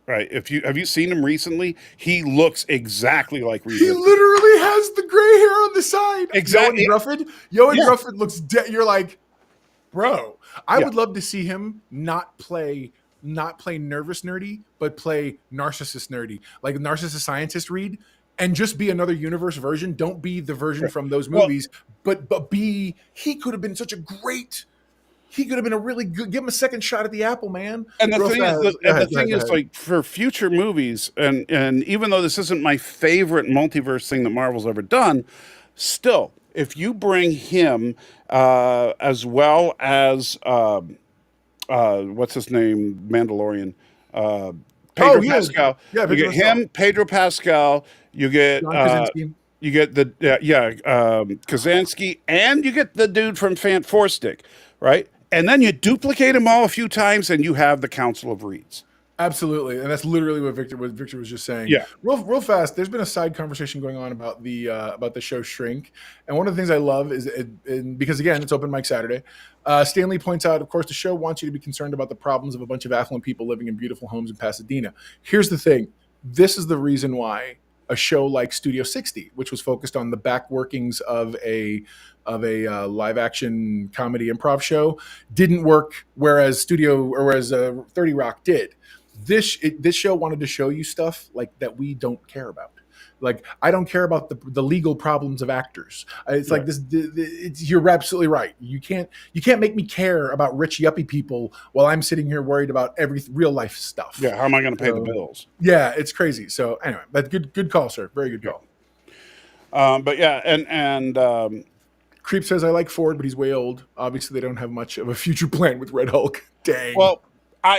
Right? Have you seen him recently? He looks exactly like Reed. He literally has the gray hair on the side. Exactly. Yoan Grufford looks dead. You're like, bro. I would love to see him not play nervous nerdy, but play narcissist nerdy, like narcissist scientist Reed, and just be another universe version. Don't be the version from those movies, but be. He could have been such a great. He could have been a really good. Give him a second shot at the apple, man. And the thing is, like for future movies, and even though this isn't my favorite multiverse thing that Marvel's ever done, still, if you bring him as well as what's his name, Mandalorian, Pedro Pascal, you get him, Pedro Pascal, you get Kazansky, and you get the dude from Four Stick, right? And then you duplicate them all a few times, and you have the Council of Reeds. Absolutely, and that's literally what Victor was just saying. Yeah, real fast. There's been a side conversation going on about the show Shrink, and one of the things I love is because again it's open mic Saturday. Stanley points out, of course, the show wants you to be concerned about the problems of a bunch of affluent people living in beautiful homes in Pasadena. Here's the thing: this is the reason why a show like Studio 60, which was focused on the back workings of a live action comedy improv show, didn't work, whereas 30 Rock did. This show wanted to show you stuff like that we don't care about. Like, I don't care about the legal problems of actors. It's like this. You're absolutely right. You can't make me care about rich yuppie people while I'm sitting here worried about every real life stuff. Yeah, how am I going to pay the bills? Yeah, it's crazy. So anyway, but good call, sir. Very good call. But yeah, and Creep says I like Ford, but he's way old. Obviously, they don't have much of a future plan with Red Hulk. Dang. Well,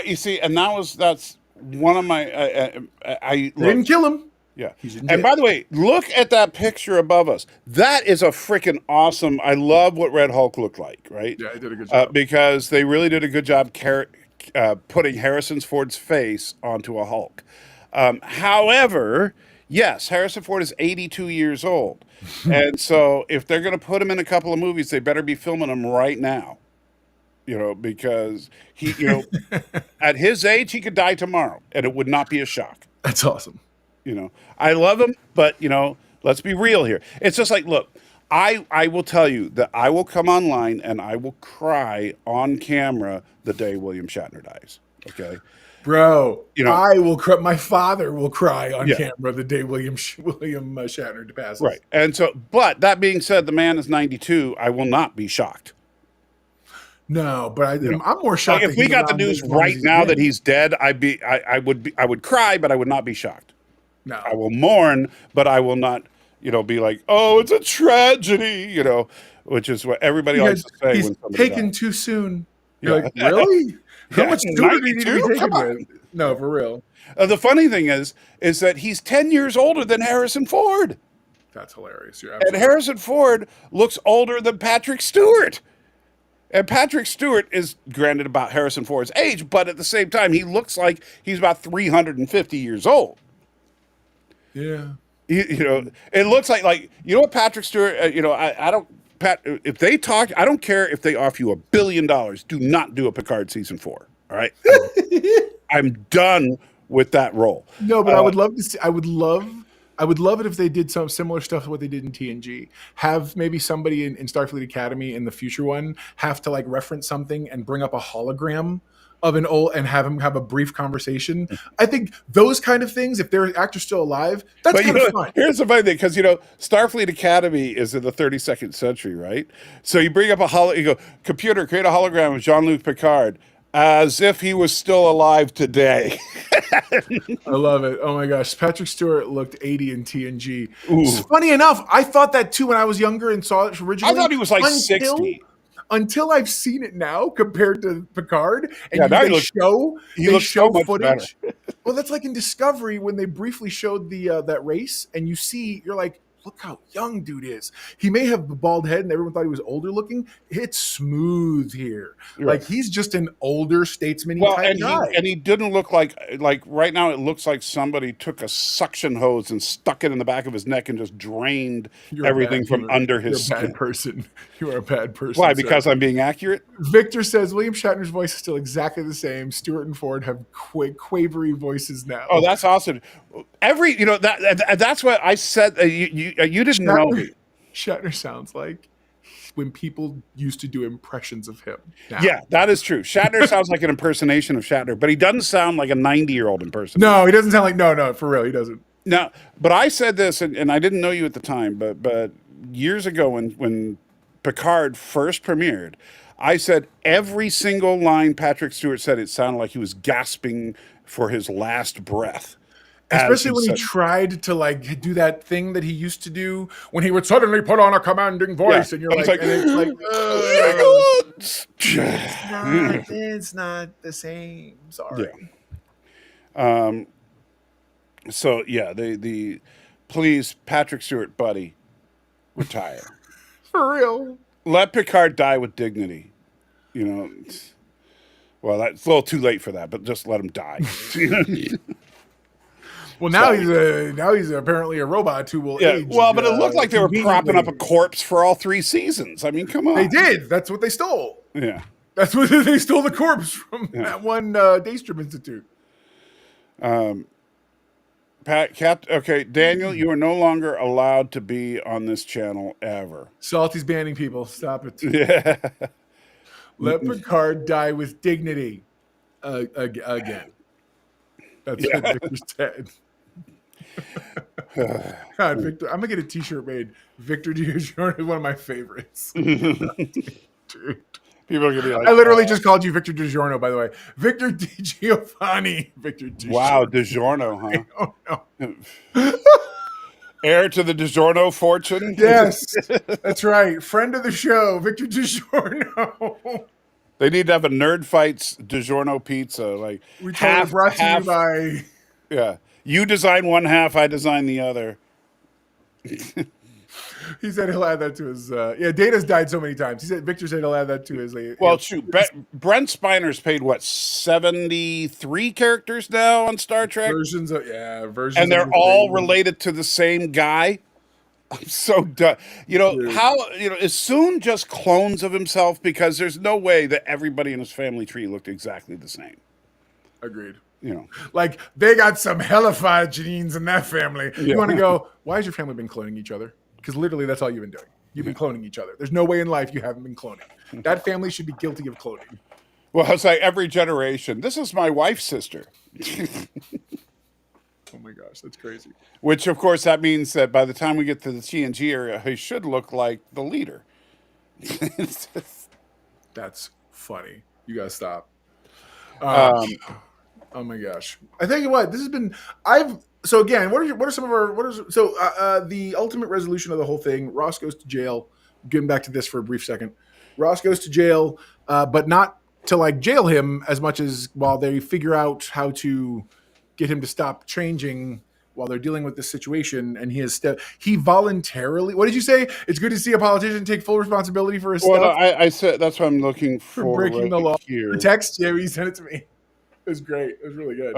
you see, and that's one of my. They didn't kill him. Yeah. And by the way, look at that picture above us. That is a freaking awesome. I love what Red Hulk looked like, right? Yeah, he did a good job. Because they really did a good job putting Harrison Ford's face onto a Hulk. However, yes, Harrison Ford is 82 years old. And so if they're going to put him in a couple of movies, they better be filming him right now. Because he, at his age, he could die tomorrow, and it would not be a shock. That's awesome. I love him, but let's be real here. It's just like, look, I will tell you that I will come online and I will cry on camera the day William Shatner dies. Okay, bro. I will cry. My father will cry on camera the day William Shatner passes. Right, and so, but that being said, the man is 92. I will not be shocked. No, but I'm more shocked. Like if we got the news right now that he's dead, I would cry, but I would not be shocked. No, I will mourn, but I will not, be like, oh, it's a tragedy, which is what everybody likes to say. He's when somebody taken dies. too soon. You're like, really? How much sooner did he need to be taken with? No, for real. The funny thing is that he's 10 years older than Harrison Ford. That's hilarious. And Harrison Ford looks older than Patrick Stewart. And Patrick Stewart is, granted, about Harrison Ford's age, but at the same time, he looks like he's about 350 years old. Yeah. You know, it looks like you know what Patrick Stewart. I don't. Pat, if they talk, I don't care if they offer you $1 billion. Do not do a Picard season 4. All right, I'm done with that role. No, but I would love to see. I would love it if they did some similar stuff to what they did in TNG. Have maybe somebody in Starfleet Academy in the future one have to like reference something and bring up a hologram of an old and have him have a brief conversation. I think those kind of things, if their actor's still alive, that's kind of fun. Here's the funny thing, because Starfleet Academy is in the 32nd century, right? So you bring up you go, computer, create a hologram of Jean-Luc Picard as if he was still alive today. I love it. Oh my gosh. Patrick Stewart looked 80 in TNG. Funny enough, I thought that too when I was younger and saw it originally. I thought he was like 60. Until I've seen it now compared to Picard, and Yeah, now they show so much footage. Well, that's like in Discovery when they briefly showed that race, and you're like, look how young dude is. He may have the bald head, and everyone thought he was older looking. It's smooth here. Right. Like he's just an older statesman Well, guy. and he didn't look like right now. It looks like somebody took a suction hose and stuck it in the back of his neck and just drained everything from under his You're a skin. bad person. You are a bad person. Why? sir. Because I'm being accurate? Victor says William Shatner's voice is still exactly the same. Stewart and Ford have quavery voices now. Oh, that's awesome. That's what I said. You didn't know me. Shatner sounds like when people used to do impressions of him. Now. Yeah, that is true. Shatner sounds like an impersonation of Shatner, but he doesn't sound like a 90-year-old impersonator. No, he doesn't sound like no, for real, he doesn't. No, but I said this, and I didn't know you at the time, but years ago when Picard first premiered, I said every single line Patrick Stewart said, it sounded like he was gasping for his last breath. Especially when he tried to like do that thing that he used to do when he would suddenly put on a commanding voice, and you're like, and it's like it's not the same. Sorry. Yeah. So yeah, the please, Patrick Stewart, buddy, retire. For real. Let Picard die with dignity. Well, that's a little too late for that, but just let him die. Well, now he's apparently a robot who will age. Well, but it looked like they were propping up a corpse for all 3 seasons. I mean, come on. They did. That's what they stole. Yeah. That's what they stole the corpse from that one Daystrom Institute. Okay, Daniel, you are no longer allowed to be on this channel ever. Salty's banning people. Stop it. Yeah. Let Picard die with dignity. Again. That's what Victor said. God, Victor, I'm gonna get a T-shirt made. Victor DiGiorno is one of my favorites. Dude. People are gonna be like, I literally just called you Victor DiGiorno, by the way. Victor DiGiovanni. Victor DiGiorno. Wow, DiGiorno, huh? Oh, no. Heir to the DiGiorno fortune? Yes, that's right. Friend of the show, Victor DiGiorno. They need to have a NERDFIGHTS DiGiorno pizza. Like We totally brought to you by... Yeah. You design one half, I design the other. He said he'll add that to his... Data's died so many times. Victor said he'll add that to his... Well, shoot, Brent Spiner's paid, 73 characters now on Star Trek? Versions. And they're all related to the same guy? I'm so done. Soon just clones of himself, because there's no way that everybody in his family tree looked exactly the same. Agreed. Like they got some hellified genes in that family. You want to go, why has your family been cloning each other? Because literally that's all you've been doing. You've been cloning each other. There's no way in life you haven't been cloning. That family should be guilty of cloning. Well, it's like every generation. This is my wife's sister. Oh my gosh, that's crazy. Which, of course, that means that by the time we get to the TNG area, he should look like the leader. That's funny. You gotta stop. Oh my gosh. I tell you what, this has been. So again, what are some of our the ultimate resolution of the whole thing? Ross goes to jail. Getting back to this for a brief second. Ross goes to jail, but not to jail him as much as while they figure out how to get him to stop changing while they're dealing with this situation. And he voluntarily, what did you say? It's good to see a politician take full responsibility for his stuff. I said that's what I'm looking for breaking the law. here. The text, you sent it to me. was great. It was really good.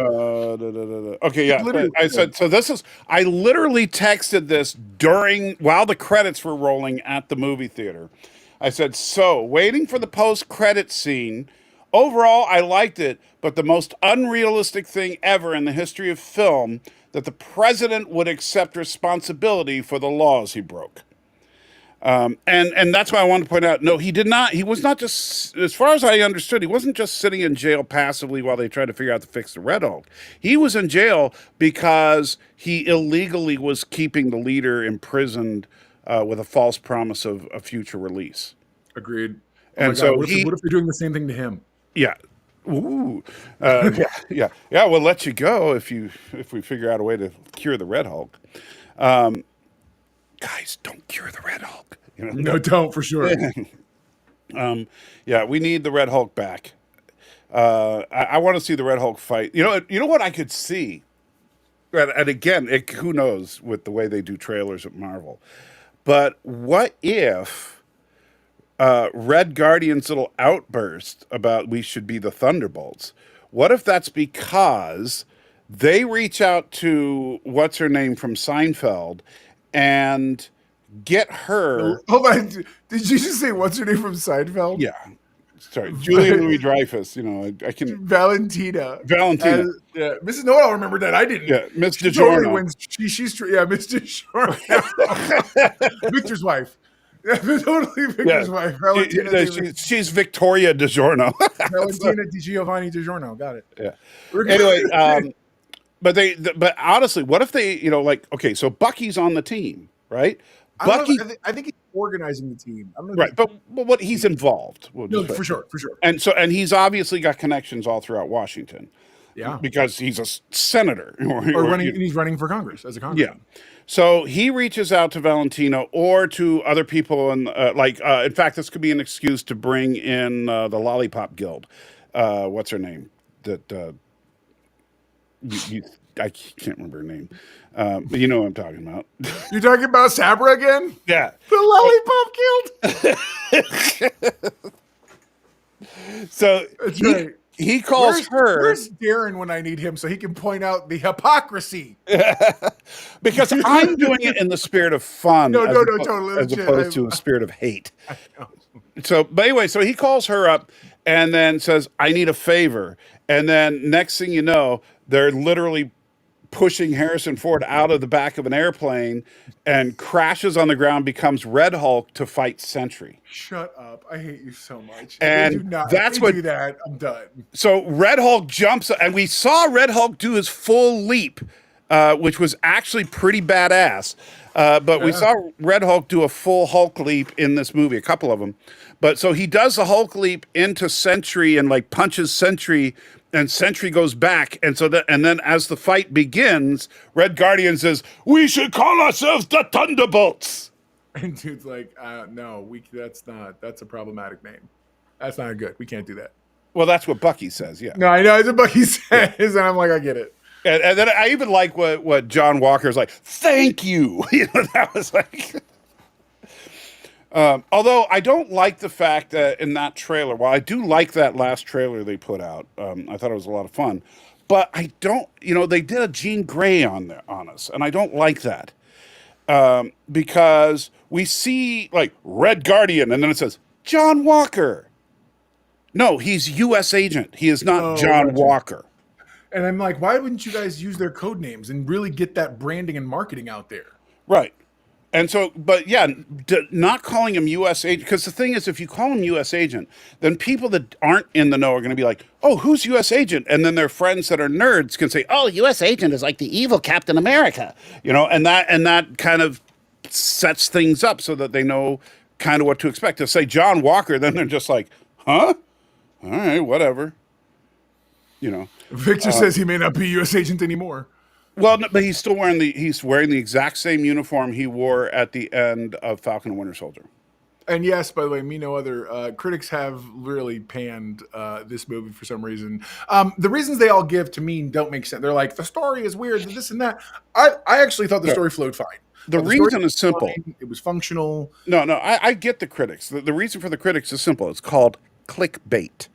Okay, yeah. Literally- I said so. This is. I literally texted this while the credits were rolling at the movie theater. I said, "So, waiting for the post-credit scene. Overall, I liked it, but the most unrealistic thing ever in the history of film that the president would accept responsibility for the laws he broke." And that's why I wanted to point out, no, he did not. He was not just, as far as I understood, he wasn't just sitting in jail passively while they tried to figure out to fix the Red Hulk. He was in jail because he illegally was keeping the leader imprisoned with a false promise of a future release. Agreed. And my so God, what if they're doing the same thing to him? Yeah. Ooh. Yeah. We'll let you go if we figure out a way to cure the Red Hulk. Guys, don't cure the Red Hulk. You know? No, don't for sure. Yeah, we need the Red Hulk back. I want to see the Red Hulk fight. You know what I could see, and again, who knows with the way they do trailers at Marvel, but what if Red Guardian's little outburst about we should be the Thunderbolts? What if that's because they reach out to what's her name from Seinfeld and get her? Hold on. Did you just say what's her name from Seinfeld? Yeah. Sorry, Julia Louis-Dreyfus. I can Valentina. Yeah, Mrs. Know-It-All remembered that. I didn't. Yeah, Miss She DiGiorno. totally wins. She's Miss DiGiorno. Victor's wife. Yeah, totally Victor's wife. Valentina. She's Victoria DiGiorno. Valentina Di Giovanni DiGiorno. Got it. Yeah. Anyway, but honestly, what if they, okay, so Bucky's on the team, right? Bucky, I think he's organizing the team. Right, but what he's involved. No, for sure. And he's obviously got connections all throughout Washington. Yeah, because he's a senator, he's running for Congress as a congressman. Yeah, so he reaches out to Valentino or to other people, and in fact, this could be an excuse to bring in the Lollipop Guild. What's her name? I can't remember her name, but you know what I'm talking about. You're talking about Sabra again? Yeah, the Lollipop Guild. So that's right. He calls her. Where's Darren when I need him so he can point out the hypocrisy? Because I'm doing it in the spirit of fun. Totally. As opposed to a spirit of hate. But anyway, so he calls her up and then says, I need a favor. And then next thing you know, they're literally pushing Harrison Ford out of the back of an airplane and crashes on the ground, becomes Red Hulk to fight Sentry. Shut up. I hate you so much. And that's what do that. I'm done. So Red Hulk jumps, and we saw Red Hulk do his full leap, which was actually pretty badass. But we saw Red Hulk do a full Hulk leap in this movie, a couple of them. But so he does the Hulk leap into Sentry and punches Sentry, and Sentry goes back. And then as the fight begins, Red Guardian says, "We should call ourselves the Thunderbolts." And dude's like, no, that's a problematic name. That's not good. We can't do that. Well, that's what Bucky says, yeah. No, I know. It's what Bucky says, and I'm like, I get it. And then I even like what John Walker's like, thank you. That was like... although I don't like the fact that in that trailer, while I do like that last trailer they put out, I thought it was a lot of fun, but I don't, they did a Jean Grey on us, and I don't like that. Because we see Red Guardian, and then it says John Walker. No, he's U.S. agent. He is not John Walker. And I'm like, why wouldn't you guys use their code names and really get that branding and marketing out there? Right. And so, but yeah, not calling him U.S. agent, because the thing is, if you call him U.S. agent, then people that aren't in the know are going to be like, oh, who's U.S. agent? And then their friends that are nerds can say, oh, U.S. agent is like the evil Captain America, and that kind of sets things up so that they know kind of what to expect. To say John Walker, then they're just like, huh? All right, whatever. Victor says he may not be U.S. agent anymore. Well, no, but he's still wearing the exact same uniform he wore at the end of Falcon and Winter Soldier. And yes, by the way, me no other. Critics have really panned this movie for some reason. The reasons they all give to me don't make sense. They're like, the story is weird, this and that. I actually thought the story flowed fine. The reason is simple. Fine. It was functional. No, I get the critics. The reason for the critics is simple. It's called clickbait.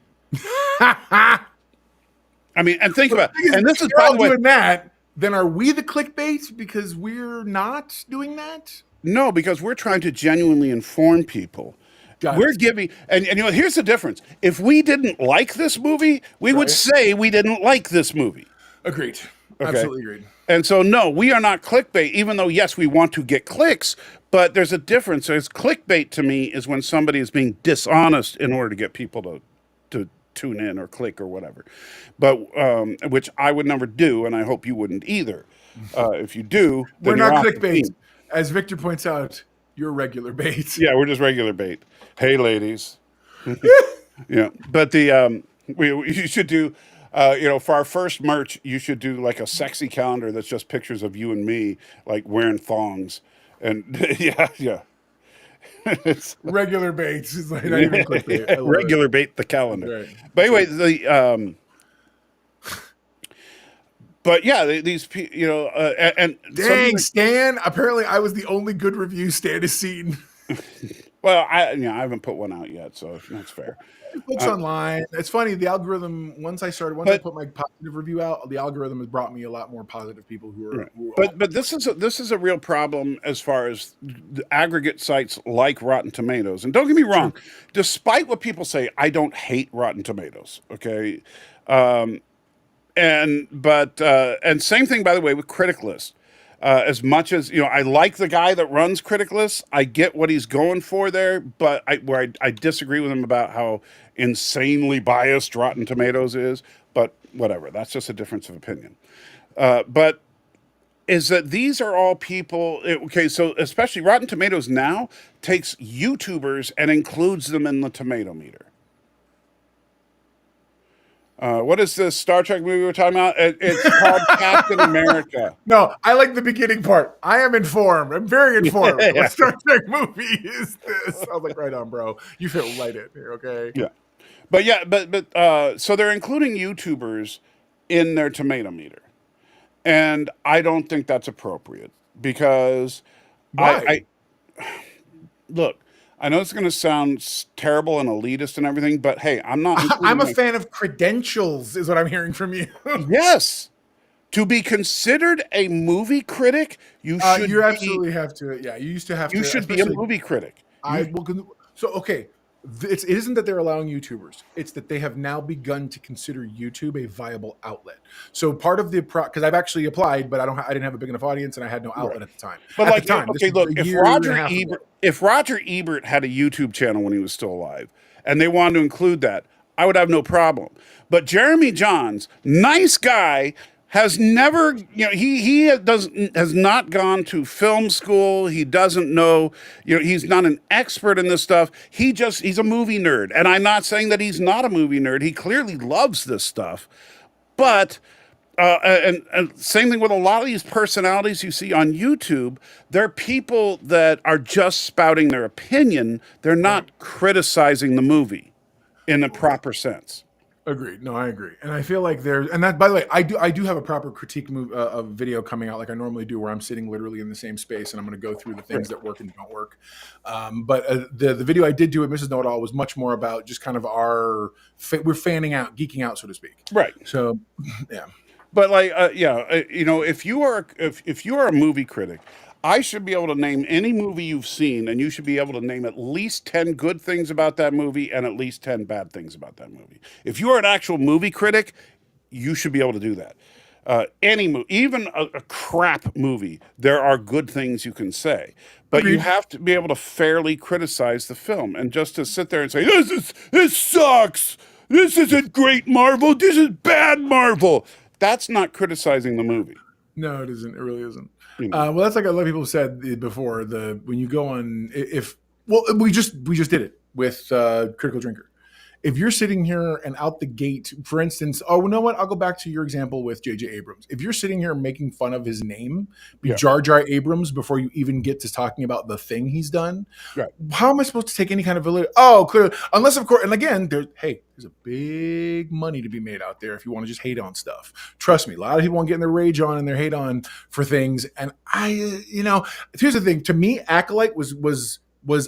I mean, and think about it. And this if is, they're by all the way, doing that, then are we the clickbait because we're not doing that? no, because we're trying to genuinely inform people. Got We're it. giving, and you know, here's the difference. If we didn't like this movie, we would Right. say we didn't like this movie. Agreed. Okay. Absolutely agreed. And so, no, we are not clickbait, even though, yes, we want to get clicks, but there's a difference. There's clickbait to me is when somebody is being dishonest in order to get people to tune in or click or whatever. But, which I would never do, and I hope you wouldn't either. If you do, then We're you're not off the clickbait. team. As Victor points out, you're regular bait. Yeah, we're just regular bait. Hey, ladies. Yeah, but you should do, you know, for our first merch, you should do like a sexy calendar that's just pictures of you and me, like wearing thongs, and yeah, it's Regular bait. It's like not even clickbait. I love regular bait the calendar. Right. But anyway, but yeah, these people, you know, and Dang, something- Stan. Apparently, I was the only good review Stan has seen. well, I haven't put one out yet, so that's fair. Books online. It's funny. The algorithm. Once I put my positive review out, the algorithm has brought me a lot more positive people who are. Who are But this is a real problem as far as the aggregate sites like Rotten Tomatoes. And don't get me wrong, despite what people say, I don't hate Rotten Tomatoes. Okay, and same thing, by the way, with Criticless. As much as, you know, I like the guy that runs Criticless, I get what he's going for there, but I disagree with him about how insanely biased Rotten Tomatoes is. But whatever, that's just a difference of opinion. But is that these are all people? Okay, so especially Rotten Tomatoes now takes YouTubers and includes them in the tomato meter. What is this Star Trek movie we're talking about? It's called Captain America. No, I like the beginning part. I am informed. I'm very informed. Yeah. What Star Trek movie is this? I was like, right on, bro. You fit light it here, okay? Yeah, but so they're including YouTubers in their tomato meter, and I don't think that's appropriate because Why? I look. I know it's going to sound terrible and elitist and everything, but hey, I'm not. I'm a fan of credentials, is what I'm hearing from you. Yes, to be considered a movie critic, you should. You absolutely have to. Yeah, you used to have to. You should be a especially- movie critic. I will. So okay, it isn't that they're allowing YouTubers; it's that they have now begun to consider YouTube a viable outlet. So part of the because I've actually applied, but I didn't have a big enough audience, and I had no outlet at the time. But At like, the time, this okay, was look, a year and a half ago. If Roger Ebert had a YouTube channel when he was still alive, and they wanted to include that, I would have no problem. But Jeremy Johns, nice guy, has never, you know, he has not gone to film school. He doesn't know, you know, he's not an expert in this stuff. He's a movie nerd, and I'm not saying that he's not a movie nerd. He clearly loves this stuff, but. And same thing with a lot of these personalities you see on YouTube. They're people that are just spouting their opinion. They're not criticizing the movie in the proper sense. Agreed. No, I agree, and I feel like and that. By the way, I do have a proper critique of video coming out like I normally do, where I'm sitting literally in the same space and I'm going to go through the things that work and don't work. But the video I did do with Mrs. Know-It-All was much more about just kind of we're fanning out, geeking out, so to speak. Right. So, yeah. But like, you know, if you are a movie critic, I should be able to name any movie you've seen, and you should be able to name at least 10 good things about that movie and at least 10 bad things about that movie. If you are an actual movie critic, you should be able to do that. Any movie, even a crap movie, there are good things you can say, but you have to be able to fairly criticize the film, and just to sit there and say this sucks, this isn't great Marvel, this is bad Marvel. That's not criticizing the movie. No, it isn't. It really isn't. You know. Well, that's like a lot of people said before. When you go on, we just did it with Critical Drinker. If you're sitting here and out the gate, for instance, you know what? I'll go back to your example with J.J. Abrams. If you're sitting here making fun of his name, Jar Jar Abrams, before you even get to talking about the thing he's done, right. How am I supposed to take any kind of validity? Oh, clearly, unless of course, and again, there's a big money to be made out there if you want to just hate on stuff. Trust me, a lot of people want to get in their rage on and their hate on for things. And here's the thing. To me, Acolyte was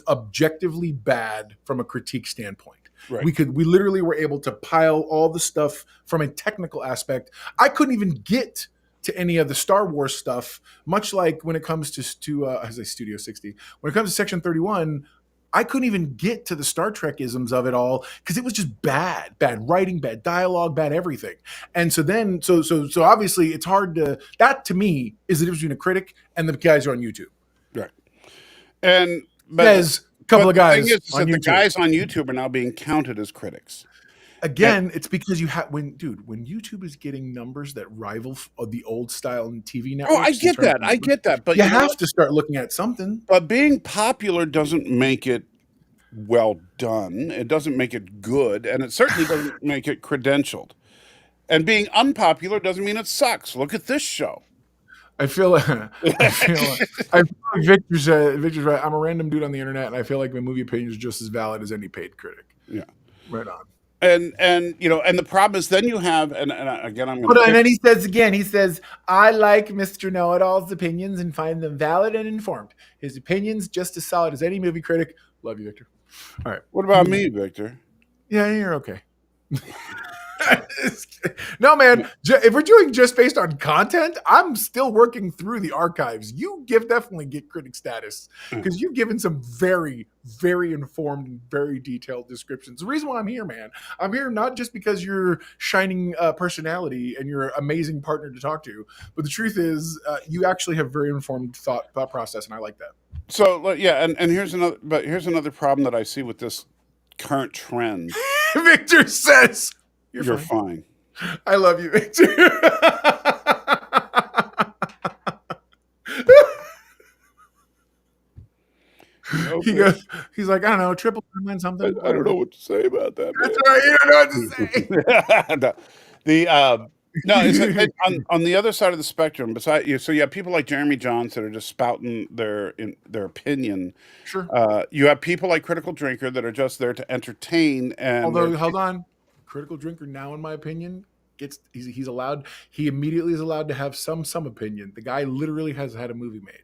objectively bad from a critique standpoint. Right. We literally were able to pile all the stuff from a technical aspect. I couldn't even get to any of the Star Wars stuff, much like when it comes to as a Studio 60, when it comes to Section 31, I couldn't even get to the Star Trek isms of it all because it was just bad writing, bad dialogue, bad everything. And so then, so obviously it's hard to, that to me is the difference between a critic and the guys who are on YouTube. Right. And, There's a couple of guys the thing is on that the YouTube. guys on YouTube are now being counted as critics. Again, it's because you have when YouTube is getting numbers that rival the old style TV networks. Oh, I get that. But you have to start looking at something. But being popular doesn't make it well done. It doesn't make it good, and it certainly doesn't make it credentialed. And being unpopular doesn't mean it sucks. Look at this show. I feel like Victor's right. I'm a random dude on the internet, and I feel like my movie opinion is just as valid as any paid critic. Yeah, right on. And the problem is then you have and again I'm going and then he says I like Mr. Know-It-All's opinions and find them valid and informed. His opinions just as solid as any movie critic. Love you, Victor. All right. What about me, Victor? Yeah, you're okay. No, man. If we're doing just based on content, I'm still working through the archives. You definitely get critic status because you've given some very, very informed and very detailed descriptions. The reason why I'm here, man, I'm here not just because you're shining personality and you're an amazing partner to talk to, but the truth is you actually have very informed thought process, and I like that. So yeah, and here's another problem that I see with this current trend. Victor says. You're fine. I love you, Victor. Okay. He's like, I don't know, triple something. I don't know what to say about that. That's all right. You don't know what to say. On the other side of the spectrum, beside you, so you have people like Jeremy Johns that are just spouting their opinion. Sure. You have people like Critical Drinker that are just there to entertain. And although, hold on. Critical Drinker now, in my opinion, he's allowed. He immediately is allowed to have some opinion. The guy literally has had a movie made,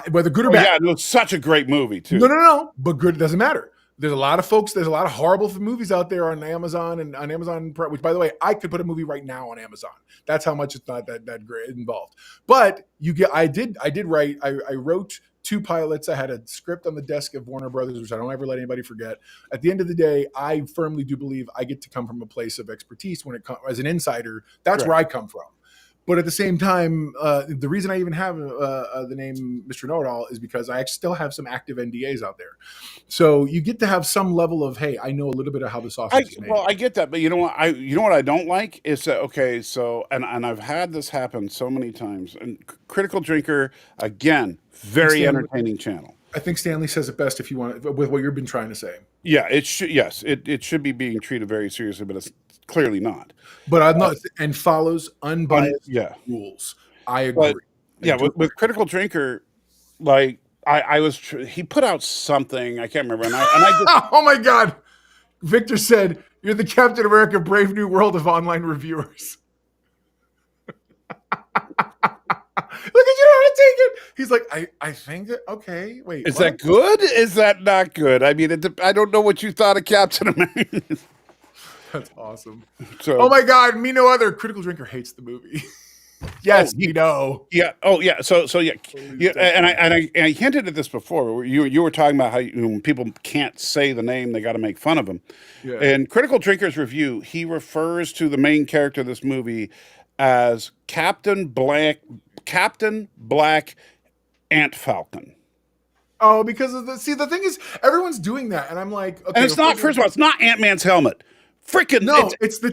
whether good or bad. Yeah, it was such a great movie too. No, but good doesn't matter. There's a lot of folks. There's a lot of horrible movies out there on Amazon and on Amazon, which, by the way, I could put a movie right now on Amazon. That's how much it's not that great involved. But you get. I did write. I wrote 2 pilots. I had a script on the desk of Warner Brothers, which I don't ever let anybody forget. At the end of the day, I firmly do believe I get to come from a place of expertise when it comes as an insider. That's where I come from. But at the same time, the reason I even have the name Mr. Know-It-All is because I still have some active NDAs out there. So you get to have some level of, hey, I know a little bit of how the sausage is made. Well, I get that, but you know what I don't like is that, okay, so and I've had this happen so many times. And Critical Drinker, again, very entertaining channel. I think Stanley says it best if you want with what you've been trying to say. Yeah, it should. Yes, it should be being treated very seriously, but it's clearly not. But I'm not, and follows unbiased rules. I agree. But, with Critical Drinker, like he put out something I can't remember, and I just, oh my God, Victor said you're the Captain America Brave New World of online reviewers. Look at you know how to take it. He's like, I think that, okay, wait. Is that good? Is that not good? I mean, I don't know what you thought of Captain America. That's awesome. So, oh my God, me no other. Critical Drinker hates the movie. Yes, we know. Yeah. Oh yeah. So yeah. And I hinted at this before. You were talking about how when people can't say the name, they got to make fun of them. Yeah. In Critical Drinker's review, he refers to the main character of this movie as Captain Black Ant Falcon. Oh, because of the thing is, everyone's doing that, and I'm like, okay. And it's not. First of all, it's not Ant-Man's helmet. Freaking no! It's the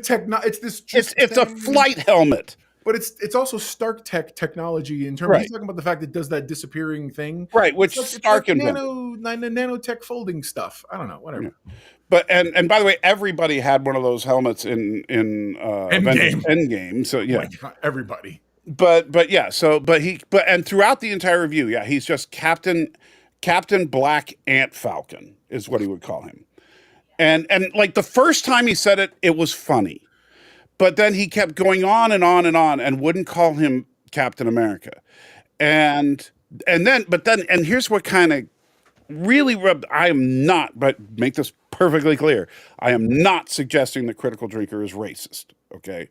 It's this. It's a flight helmet. But it's also Stark technology in terms of he's talking about the fact that it does that disappearing thing. Right, which Stark invented. Nanotech folding stuff. I don't know, whatever. Yeah. But and by the way, everybody had one of those helmets in Endgame. So yeah, oh my God, everybody. But yeah, and throughout the entire review, yeah, he's just Captain Black Ant Falcon is what he would call him. And like the first time he said it, it was funny. But then he kept going on and on and on and wouldn't call him Captain America. And here's what kind of really I am not, but make this perfectly clear. I am not suggesting that Critical Drinker is racist. Okay.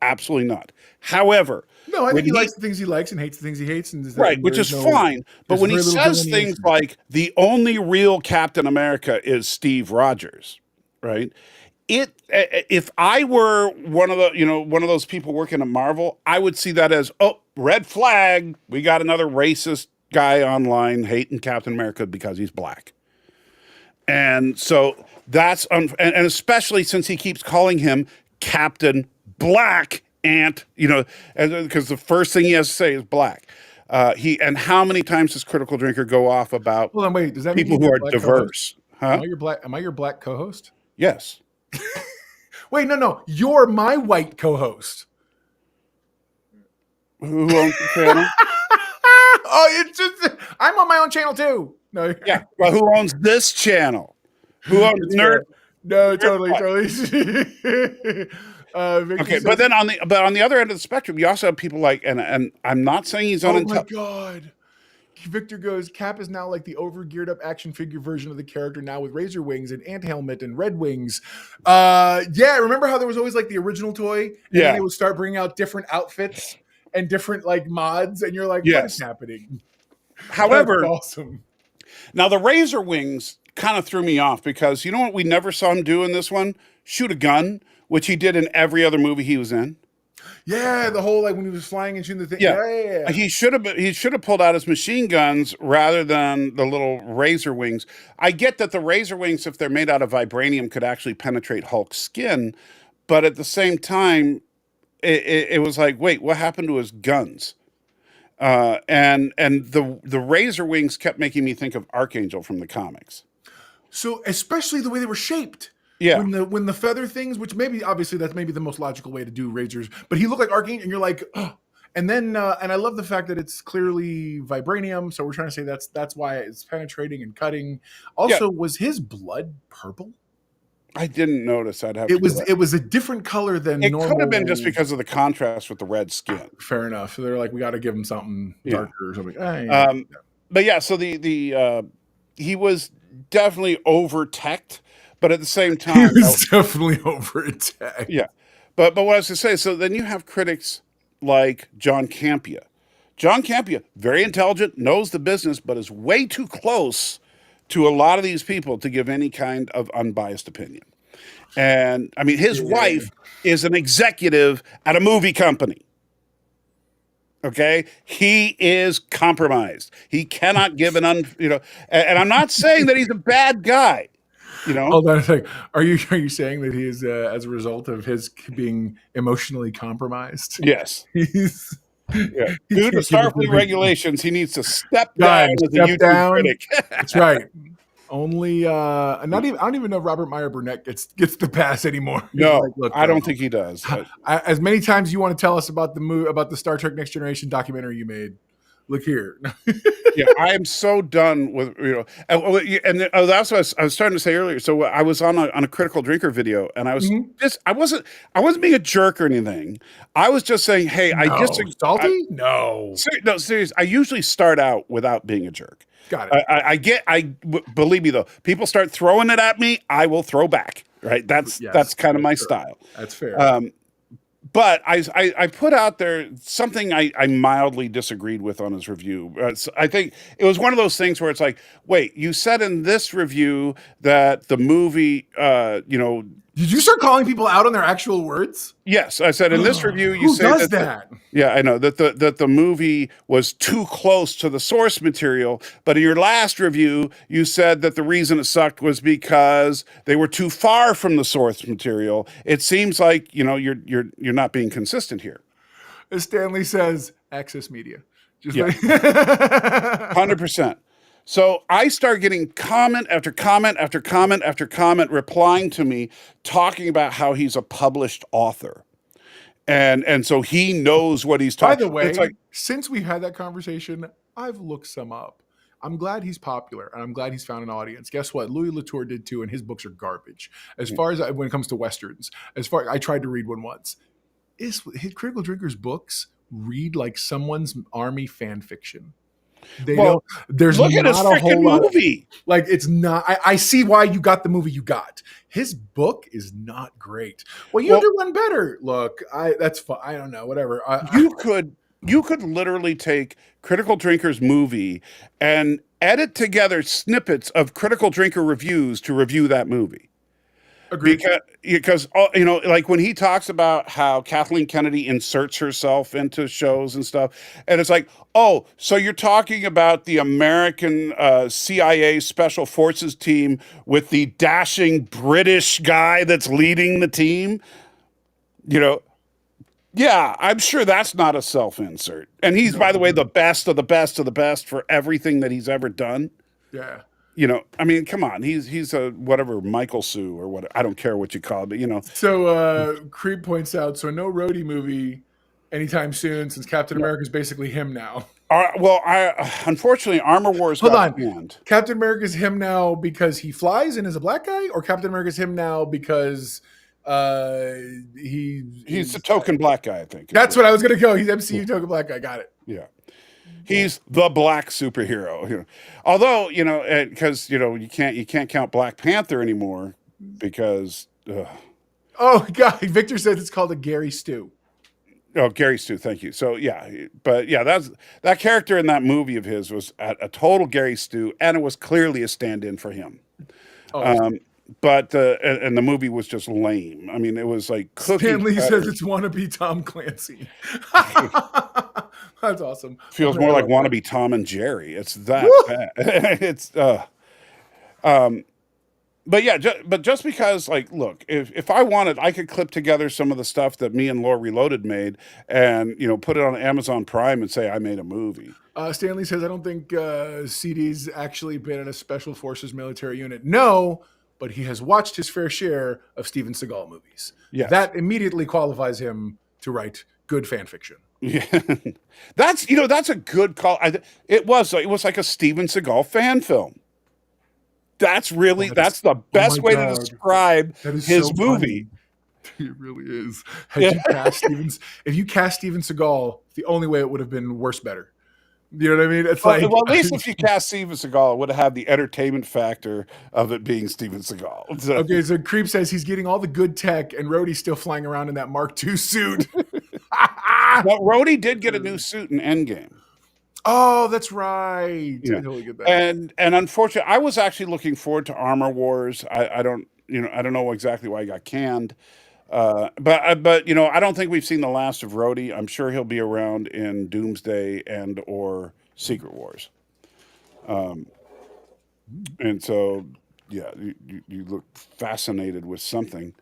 Absolutely not. However, No, I when think he likes the things he likes and hates the things he hates, and right, which is fine. But there's when he very little says things delineation. like the only real Captain America is Steve Rogers, right? If I were one of those people working at Marvel, I would see that as, oh, red flag. We got another racist guy online hating Captain America because he's black. And so that's and especially since he keeps calling him Captain Black Ant, because the first thing he has to say is black. And how many times does Critical Drinker go off about Hold on, wait. Does that mean people he's who your are black diverse? co-host? Huh? Am I your black co-host? Yes. Wait, no. You're my white co-host. Who owns the channel? Oh, it's just I'm on my own channel too. No, Yeah. Well, who owns this channel? Who owns Nerd? No, totally. Victor Okay, says, but then on the other end of the spectrum, you also have people like, and I'm not saying he's oh my unintelligent. god. Victor goes, Cap is now like the over-geared up action figure version of the character now with razor wings and ant helmet and red wings. Yeah, remember how there was always like the original toy? And then they would start bringing out different outfits and different like mods, and you're like, what is happening? However, that's awesome. Now the razor wings kind of threw me off because you know what we never saw him do in this one? Shoot a gun, which he did in every other movie he was in. Yeah, the whole like when he was flying and shooting the thing. Yeah. He should have pulled out his machine guns rather than the little razor wings. I get that the razor wings, if they're made out of vibranium, could actually penetrate Hulk's skin, but at the same time, it was like, wait, what happened to his guns? And the razor wings kept making me think of Archangel from the comics. So especially the way they were shaped. Yeah. When the feather things, which obviously that's maybe the most logical way to do razors, but he looked like Archangel, and you're like, oh. And then and I love the fact that it's clearly vibranium, so we're trying to say that's why it's penetrating and cutting. Also, was his blood purple? I didn't notice. It was a different color than normal. It could have been just because of the contrast with the red skin. Fair enough. So they're like, we got to give him something darker or something. But yeah, so he was definitely over-teched, but at the same time, he was definitely over-teched. Yeah, but what I was to say, so then you have critics like John Campea. John Campea, very intelligent, knows the business, but is way too close to a lot of these people to give any kind of unbiased opinion. And I mean, his wife is an executive at a movie company. Okay, he is compromised. He cannot give and I'm not saying that he's a bad guy. Hold on a second. Are you saying that he is as a result of his being emotionally compromised? Yes. He's due to Starfleet regulations, he needs to step down as a YouTube critic. That's right. Only I don't even know if Robert Meyer Burnett gets the pass anymore. No, like, look, I don't think he does. As many times you want to tell us about the Star Trek Next Generation documentary you made, look here. Yeah, I am so done with and that's what I was starting to say earlier. So I was on a Critical Drinker video, and I was I wasn't being a jerk or anything. I was just saying, hey, salty. No, serious. I usually start out without being a jerk. Got it. Believe me though, people start throwing it at me, I will throw back. Right? That's kind of my style. That's fair. But I put out there something I mildly disagreed with on his review. I think it was one of those things where it's like, wait, you said in this review that the movie, Did you start calling people out on their actual words? Yes, I said in this review you Who say does that. Yeah, I know that the movie was too close to the source material, but in your last review you said that the reason it sucked was because they were too far from the source material. It seems like you're not being consistent here. As Stanley says, access media. Just 100%. So I start getting comment after comment after comment after comment replying to me, talking about how he's a published author. And so he knows what he's talking about. By the way, since we had that conversation, I've looked some up. I'm glad he's popular, and I'm glad he's found an audience. Guess what? Louis Latour did too, and his books are garbage. As far as when it comes to Westerns, I tried to read one once. His Critical Drinker's books read like someone's army fan fiction. They Well, don't. There's look at his not a whole freaking lot. movie. Like it's not. I see why you got the movie you got. His book is not great. Well, you Well, do one better. Look, that's fine. I don't know. Whatever. you could literally take Critical Drinker's movie and edit together snippets of Critical Drinker reviews to review that movie. Agreed. Because like when he talks about how Kathleen Kennedy inserts herself into shows and stuff, and it's like, oh, so you're talking about the American CIA Special Forces team with the dashing British guy that's leading the team, Yeah, I'm sure that's not a self-insert. And he's, by the way, the best of the best of the best for everything that he's ever done. Yeah. I mean, come on. He's a whatever, Michael Sue or what. I don't care what you call it, but So Creep points out, so no roadie movie anytime soon since Captain America's basically him now. Unfortunately, Armor Wars Hold got on. banned. Captain America's him now because he flies and is a black guy, or Captain America's him now because he's a token black guy, I think. That's what I was gonna go. He's MCU token black guy. Got it. Yeah. He's the black superhero. Although, because you can't count Black Panther anymore because Oh God, Victor says it's called a Gary Stew. Oh, Gary Stu, thank you. So that character in that movie of his was a total Gary Stu, and it was clearly a stand-in for him. But the movie was just lame. I mean, it was like Stanley says it's wannabe Tom Clancy. That's awesome. Feels more like wannabe Tom and Jerry. It's that bad. It's but yeah, just because, like, look, if I wanted, I could clip together some of the stuff that me and Lore Reloaded made, and put it on Amazon Prime and say I made a movie. Stanley says I don't think CD's actually been in a special forces military unit. No, but he has watched his fair share of Steven Seagal movies. Yes. That immediately qualifies him to write good fan fiction. Yeah, that's a good call. It was like a Steven Seagal fan film. That's the best way to describe his movie. It really is. If you cast Steven Seagal, the only way it would have been worse better. You know what I mean? It's well, at least if you cast Steven Seagal, it would have had the entertainment factor of it being Steven Seagal. So. Okay, so Creep says he's getting all the good tech, and Rhodey's still flying around in that Mark II suit. Well, Rhodey did get a new suit in Endgame. Oh, that's right. Yeah. I totally get that. And unfortunately, I was actually looking forward to Armor Wars. I don't know exactly why he got canned. But I don't think we've seen the last of Rhodey. I'm sure he'll be around in Doomsday and or Secret Wars. And so, yeah, you look fascinated with something.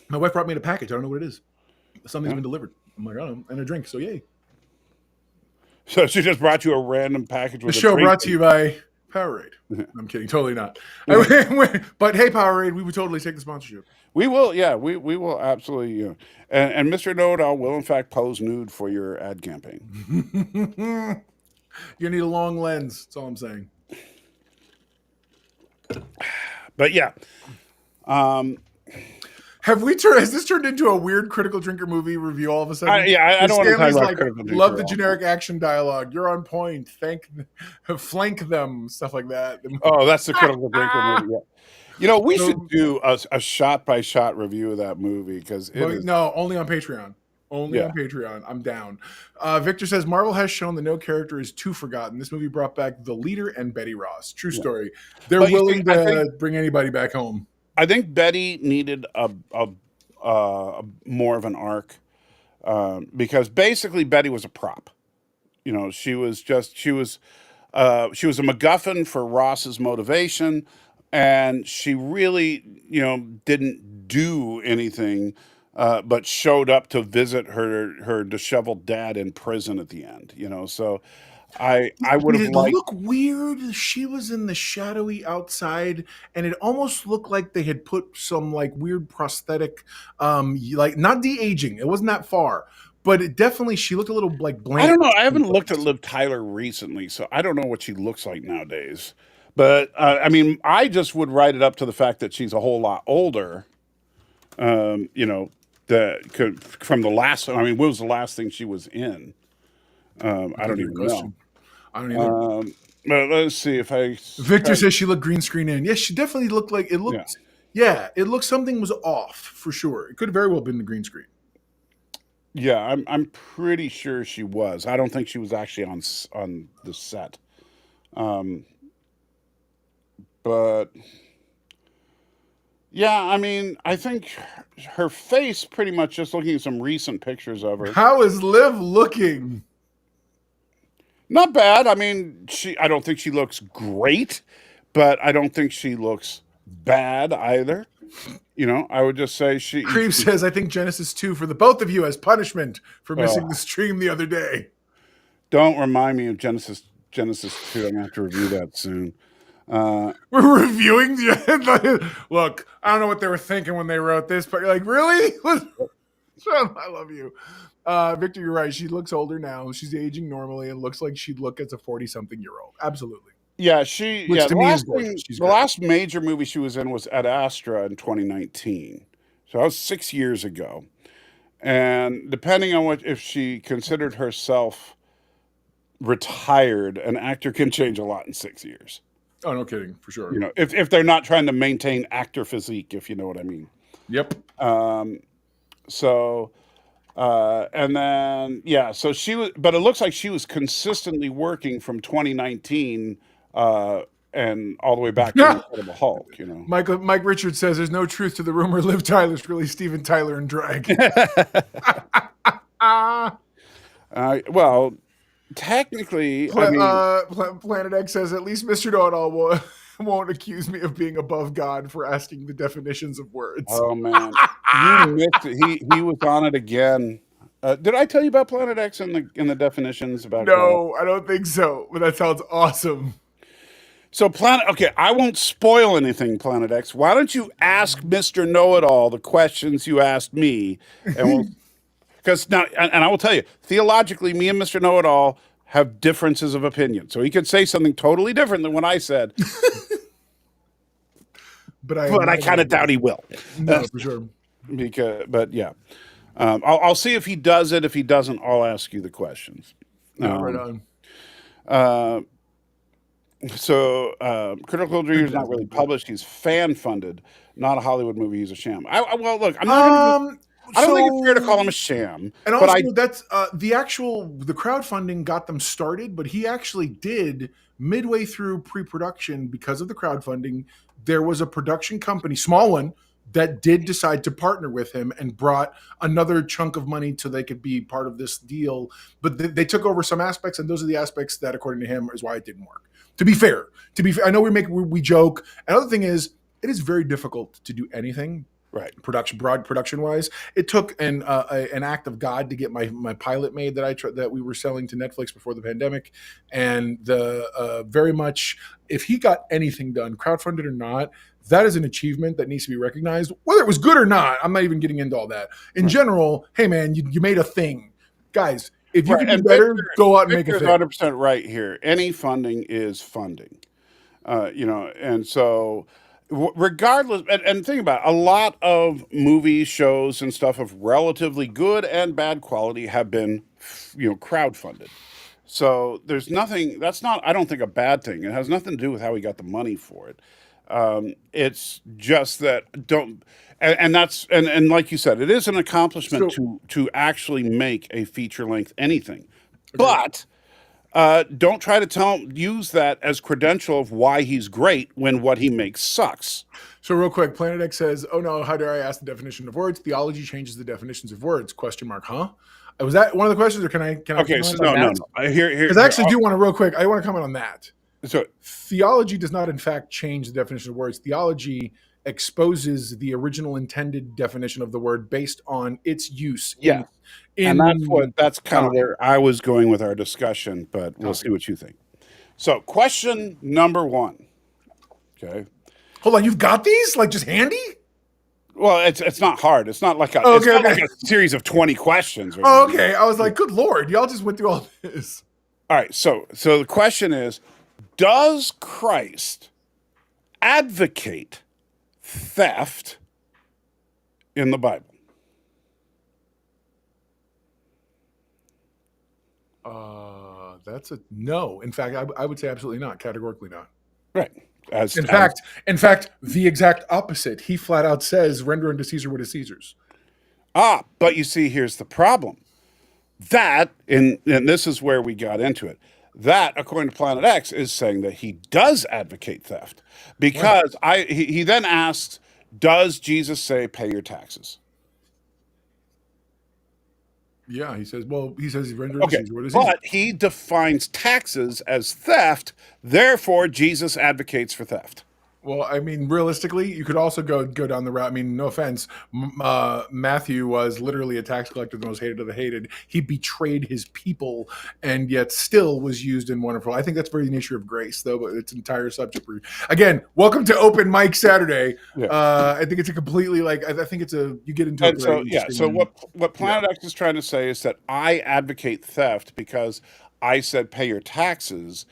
My wife brought me a package. I don't know what it is. Something's been delivered. I'm like, oh, and a drink. So yay. So she just brought you a random package with the a show drink. Brought to you by Powerade. I'm kidding. Totally not. But hey, Powerade, we would totally take the sponsorship. We will, yeah, we will absolutely. And Mr. Know-It-All will, in fact, pose nude for your ad campaign. You need a long lens. That's all I'm saying. But yeah. Has this turned into a weird Critical Drinker movie review all of a sudden? I don't want to talk about like, Critical Drinker. Love the generic action dialogue. You're on point. Flank them. Stuff like that. Oh, that's the Critical Drinker movie. Yeah. We should do a shot-by-shot review of that movie because no, only on Patreon. Only on Patreon. I'm down. Victor says Marvel has shown that no character is too forgotten. This movie brought back the leader and Betty Ross. True story. They're willing to bring anybody back home. I think Betty needed a more of an arc because basically Betty was a prop. She was a MacGuffin for Ross's motivation, and she really didn't do anything but showed up to visit her disheveled dad in prison at the end. So. I would have liked. It looked weird. She was in the shadowy outside, and it almost looked like they had put some like weird prosthetic, like not de-aging. It wasn't that far, but it definitely she looked a little like blank. I don't know. I haven't looked at Liv Tyler recently, so I don't know what she looks like nowadays. But I mean, I just would write it up to the fact that she's a whole lot older. From the last. I mean, what was the last thing she was in? I don't even know. I don't either. But let's see if I. Victor says she looked green screen in. Yes, she definitely looked like it looked. Yeah, it looked something was off for sure. It could have very well been the green screen. Yeah, I'm pretty sure she was. I don't think she was actually on the set. But yeah, I mean, I think her face pretty much just looking at some recent pictures of her. How is Liv looking? Not bad. I mean, I don't think she looks great, but I don't think she looks bad either. You know, I would just say Creep says, I think Genesis 2 for the both of you as punishment for missing the stream the other day. Don't remind me of Genesis 2. I'm going to have to review that soon. We're reviewing the look. I don't know what they were thinking when they wrote this, but you're like, really? I love you. Victor, you're right. She looks older now. She's aging normally and looks like she'd look as a 40-something-year-old. Absolutely. Yeah, the last major movie she was in was Ad Astra in 2019. So that was 6 years ago. And depending on if she considered herself retired, an actor can change a lot in 6 years. Oh, no kidding, for sure. You know, if they're not trying to maintain actor physique, if you know what I mean. Yep. And then so she was, but it looks like she was consistently working from 2019 and all the way back to Incredible Hulk. You know, Mike Richards says there's no truth to the rumor Liv Tyler's really Steven Tyler in drag. Well, technically, Planet X says at least Mr. Know-It-All won't accuse me of being above God for asking the definitions of words. Oh man, you missed it. He was on it again. Did I tell you about Planet X in the definitions about? No, I don't think so. But that sounds awesome. So I won't spoil anything, Planet X. Why don't you ask Mr. Know-It-All the questions you asked me, and because now, and I will tell you, theologically, me and Mr. Know-It-All have differences of opinion. So he could say something totally different than what I said. But I kind of doubt he will. No, for sure. But yeah, I'll see if he does it. If he doesn't, I'll ask you the questions. Right on. So Critical Dream is not really published. He's fan funded, not a Hollywood movie. He's a sham. Well, look, I'm not. I don't think it's fair to call him a sham. And also, that's the crowdfunding got them started, but he actually did midway through pre-production because of the crowdfunding. There was a production company, small one, that did decide to partner with him and brought another chunk of money so they could be part of this deal. But they took over some aspects, and those are the aspects that, according to him, is why it didn't work. To be fair, I know we joke. Another thing is, it is very difficult to do anything. Right, broad production wise, it took an act of God to get my pilot made that we were selling to Netflix before the pandemic, and very much if he got anything done, crowdfunded or not, that is an achievement that needs to be recognized, whether it was good or not. I'm not even getting into all that. In general, hey man, you made a thing, guys. If you can do better, go out and make a thing. 100% right here. Any funding is funding, and so. Regardless, and think about it, a lot of movies, shows, and stuff of relatively good and bad quality have been, crowdfunded. So there's nothing. That's not, I don't think, a bad thing. It has nothing to do with how we got the money for it. It's just that and like you said, it is an accomplishment to actually make a feature length anything, but. Don't try to use that as credential of why he's great when what he makes sucks. So real quick, Planet X says, "Oh no, how dare I ask the definition of words? Theology changes the definitions of words?" ? Huh? Was that one of the questions, or can I? Okay, so no. Here, because I actually do want to real quick. I want to comment on that. So theology does not, in fact, change the definition of words. Theology exposes the original intended definition of the word based on its use. Yeah. And that's kind of where I was going with our discussion, but we'll see what you think. So question number 1. Okay. Hold on, you've got these? Like just handy? Well, it's not hard. It's not like like a series of 20 questions. Oh, okay. I was like, good Lord, y'all just went through all this. All right. So the question is, does Christ advocate theft in the Bible? that's a no. In fact, I would say absolutely not, categorically not. Right. In fact, the exact opposite. He flat out says, "Render unto Caesar what is Caesar's." But you see, here's the problem. That, and this is where we got into it. That, according to Planet X, is saying that he does advocate theft because he then asks, "Does Jesus say pay your taxes?" Yeah, he says. Well, he says, "Render unto Okay, Caesar what is Caesar." but he defines taxes as theft. Therefore, Jesus advocates for theft. Well, I mean, realistically, you could also go down the route. I mean, no offense, Matthew was literally a tax collector, the most hated of the hated. He betrayed his people, and yet still was used in wonderful. I think that's very nature of grace, though. But it's an entire subject. Again, welcome to Open Mic Saturday. Yeah. I think it's a completely I think it's a you get into And it. so yeah. So what Planet X is trying to say is that I advocate theft because I said pay your taxes.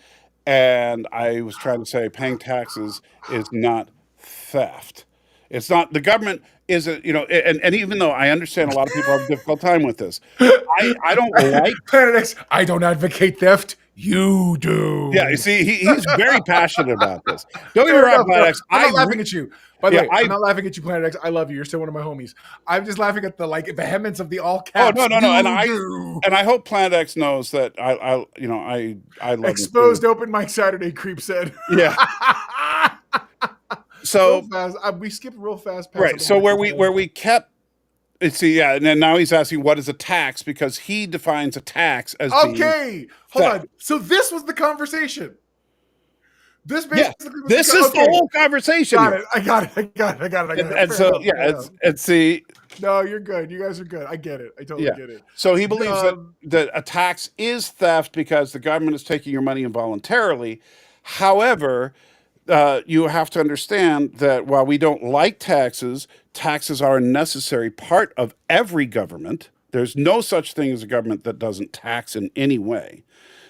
And I was trying to say paying taxes is not theft. It's not, the government isn't, and even though I understand a lot of people have a difficult time with this, I don't like Planet X. I don't advocate theft. You do. Yeah, you see, he's very passionate about this. Don't get me wrong, Planet X. I'm not laughing at you. By the way, I'm I- not laughing at you, Planet X. I love you. You're still one of my homies. I'm just laughing at the vehemence of the all Oh caps. no, and You I hope Planet X knows that I love exposed Open Mic Saturday. Creep said. Yeah. So real fast. We skipped real fast. Past right. So where we kept. See, yeah, and then now he's asking what is a tax because he defines a tax as okay. Hold on. So this was the conversation. This basically was this is the whole conversation. I got it. And so and see. No, you're good. You guys are good. I get it. I totally get it. So he believes that a tax is theft because the government is taking your money involuntarily. However, you have to understand that while we don't like taxes, taxes are a necessary part of every government. There's no such thing as a government that doesn't tax in any way.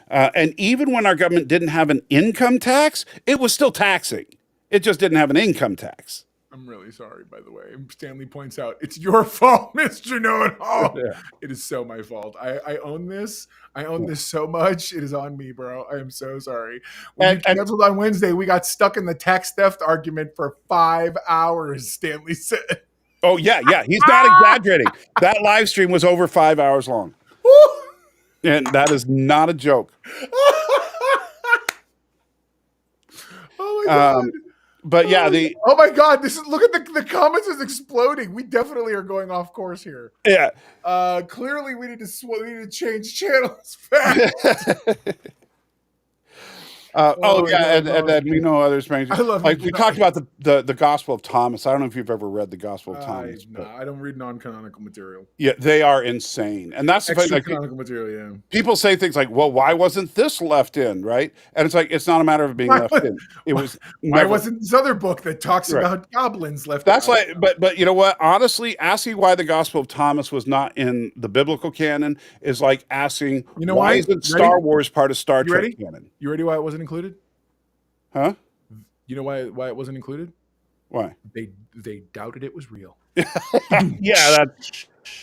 And even when our government didn't have an income tax, it was still taxing. It just didn't have an income tax. I'm really sorry, by the way. Stanley points out, it's your fault, Mr. Know-It-All. Yeah. It is so my fault. I own this. I own this so much. It is on me, bro. I am so sorry. When you canceled on Wednesday, we got stuck in the tax theft argument for 5 hours, Stanley said. Oh, yeah. He's not exaggerating. That live stream was over 5 hours long. And that is not a joke. Oh, my God. But yeah, oh my God! Look at the comments is exploding. We definitely are going off course here. Yeah. Clearly, we need to change channels fast. And then we know others. I love we talked about the Gospel of Thomas. I don't know if you've ever read the Gospel of Thomas. No, I don't read non-canonical material. Yeah, they are insane, and that's the thing. Like, canonical material. Yeah, people say things like, "Well, why wasn't this left in?" Right, and it's like it's not a matter of being left in. It was. Why wasn't this other book that talks about goblins left? That's like, but you know what? Honestly, asking why the Gospel of Thomas was not in the biblical canon is like asking, why isn't Star Wars part of Star Trek canon? You ready? Why it wasn't included? Huh? You know why it wasn't included? Why? They doubted it was real. Yeah,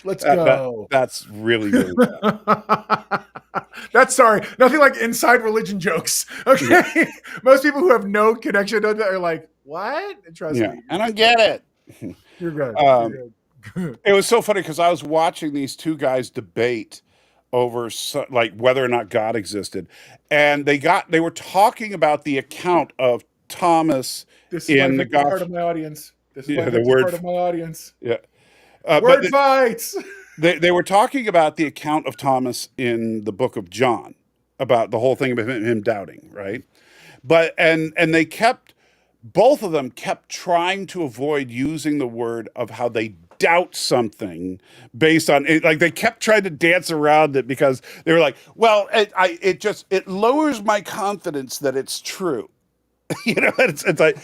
let's go. That's really bad. That's sorry. Nothing like inside religion jokes. Okay. Yeah. Most people who have no connection to that are like, what? Trust me. I don't get it. You're good. It was so funny because I was watching these two guys debate over whether or not God existed, and they were talking about the account of Thomas in the Gospel. Part of my audience. This is the word part of my audience. Yeah, word fights. They were talking about the account of Thomas in the book of John, about the whole thing about him doubting, right? But and they both of them kept trying to avoid using the word of how they doubt something based on it. Like they kept trying to dance around it because they were like, well, it lowers my confidence that it's true. It's like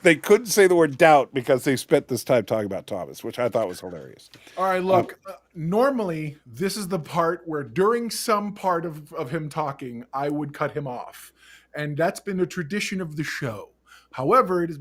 they couldn't say the word doubt because they spent this time talking about Thomas, which I thought was hilarious. All right, look, normally this is the part where during some part of him talking, I would cut him off. And that's been a tradition of the show. However, it has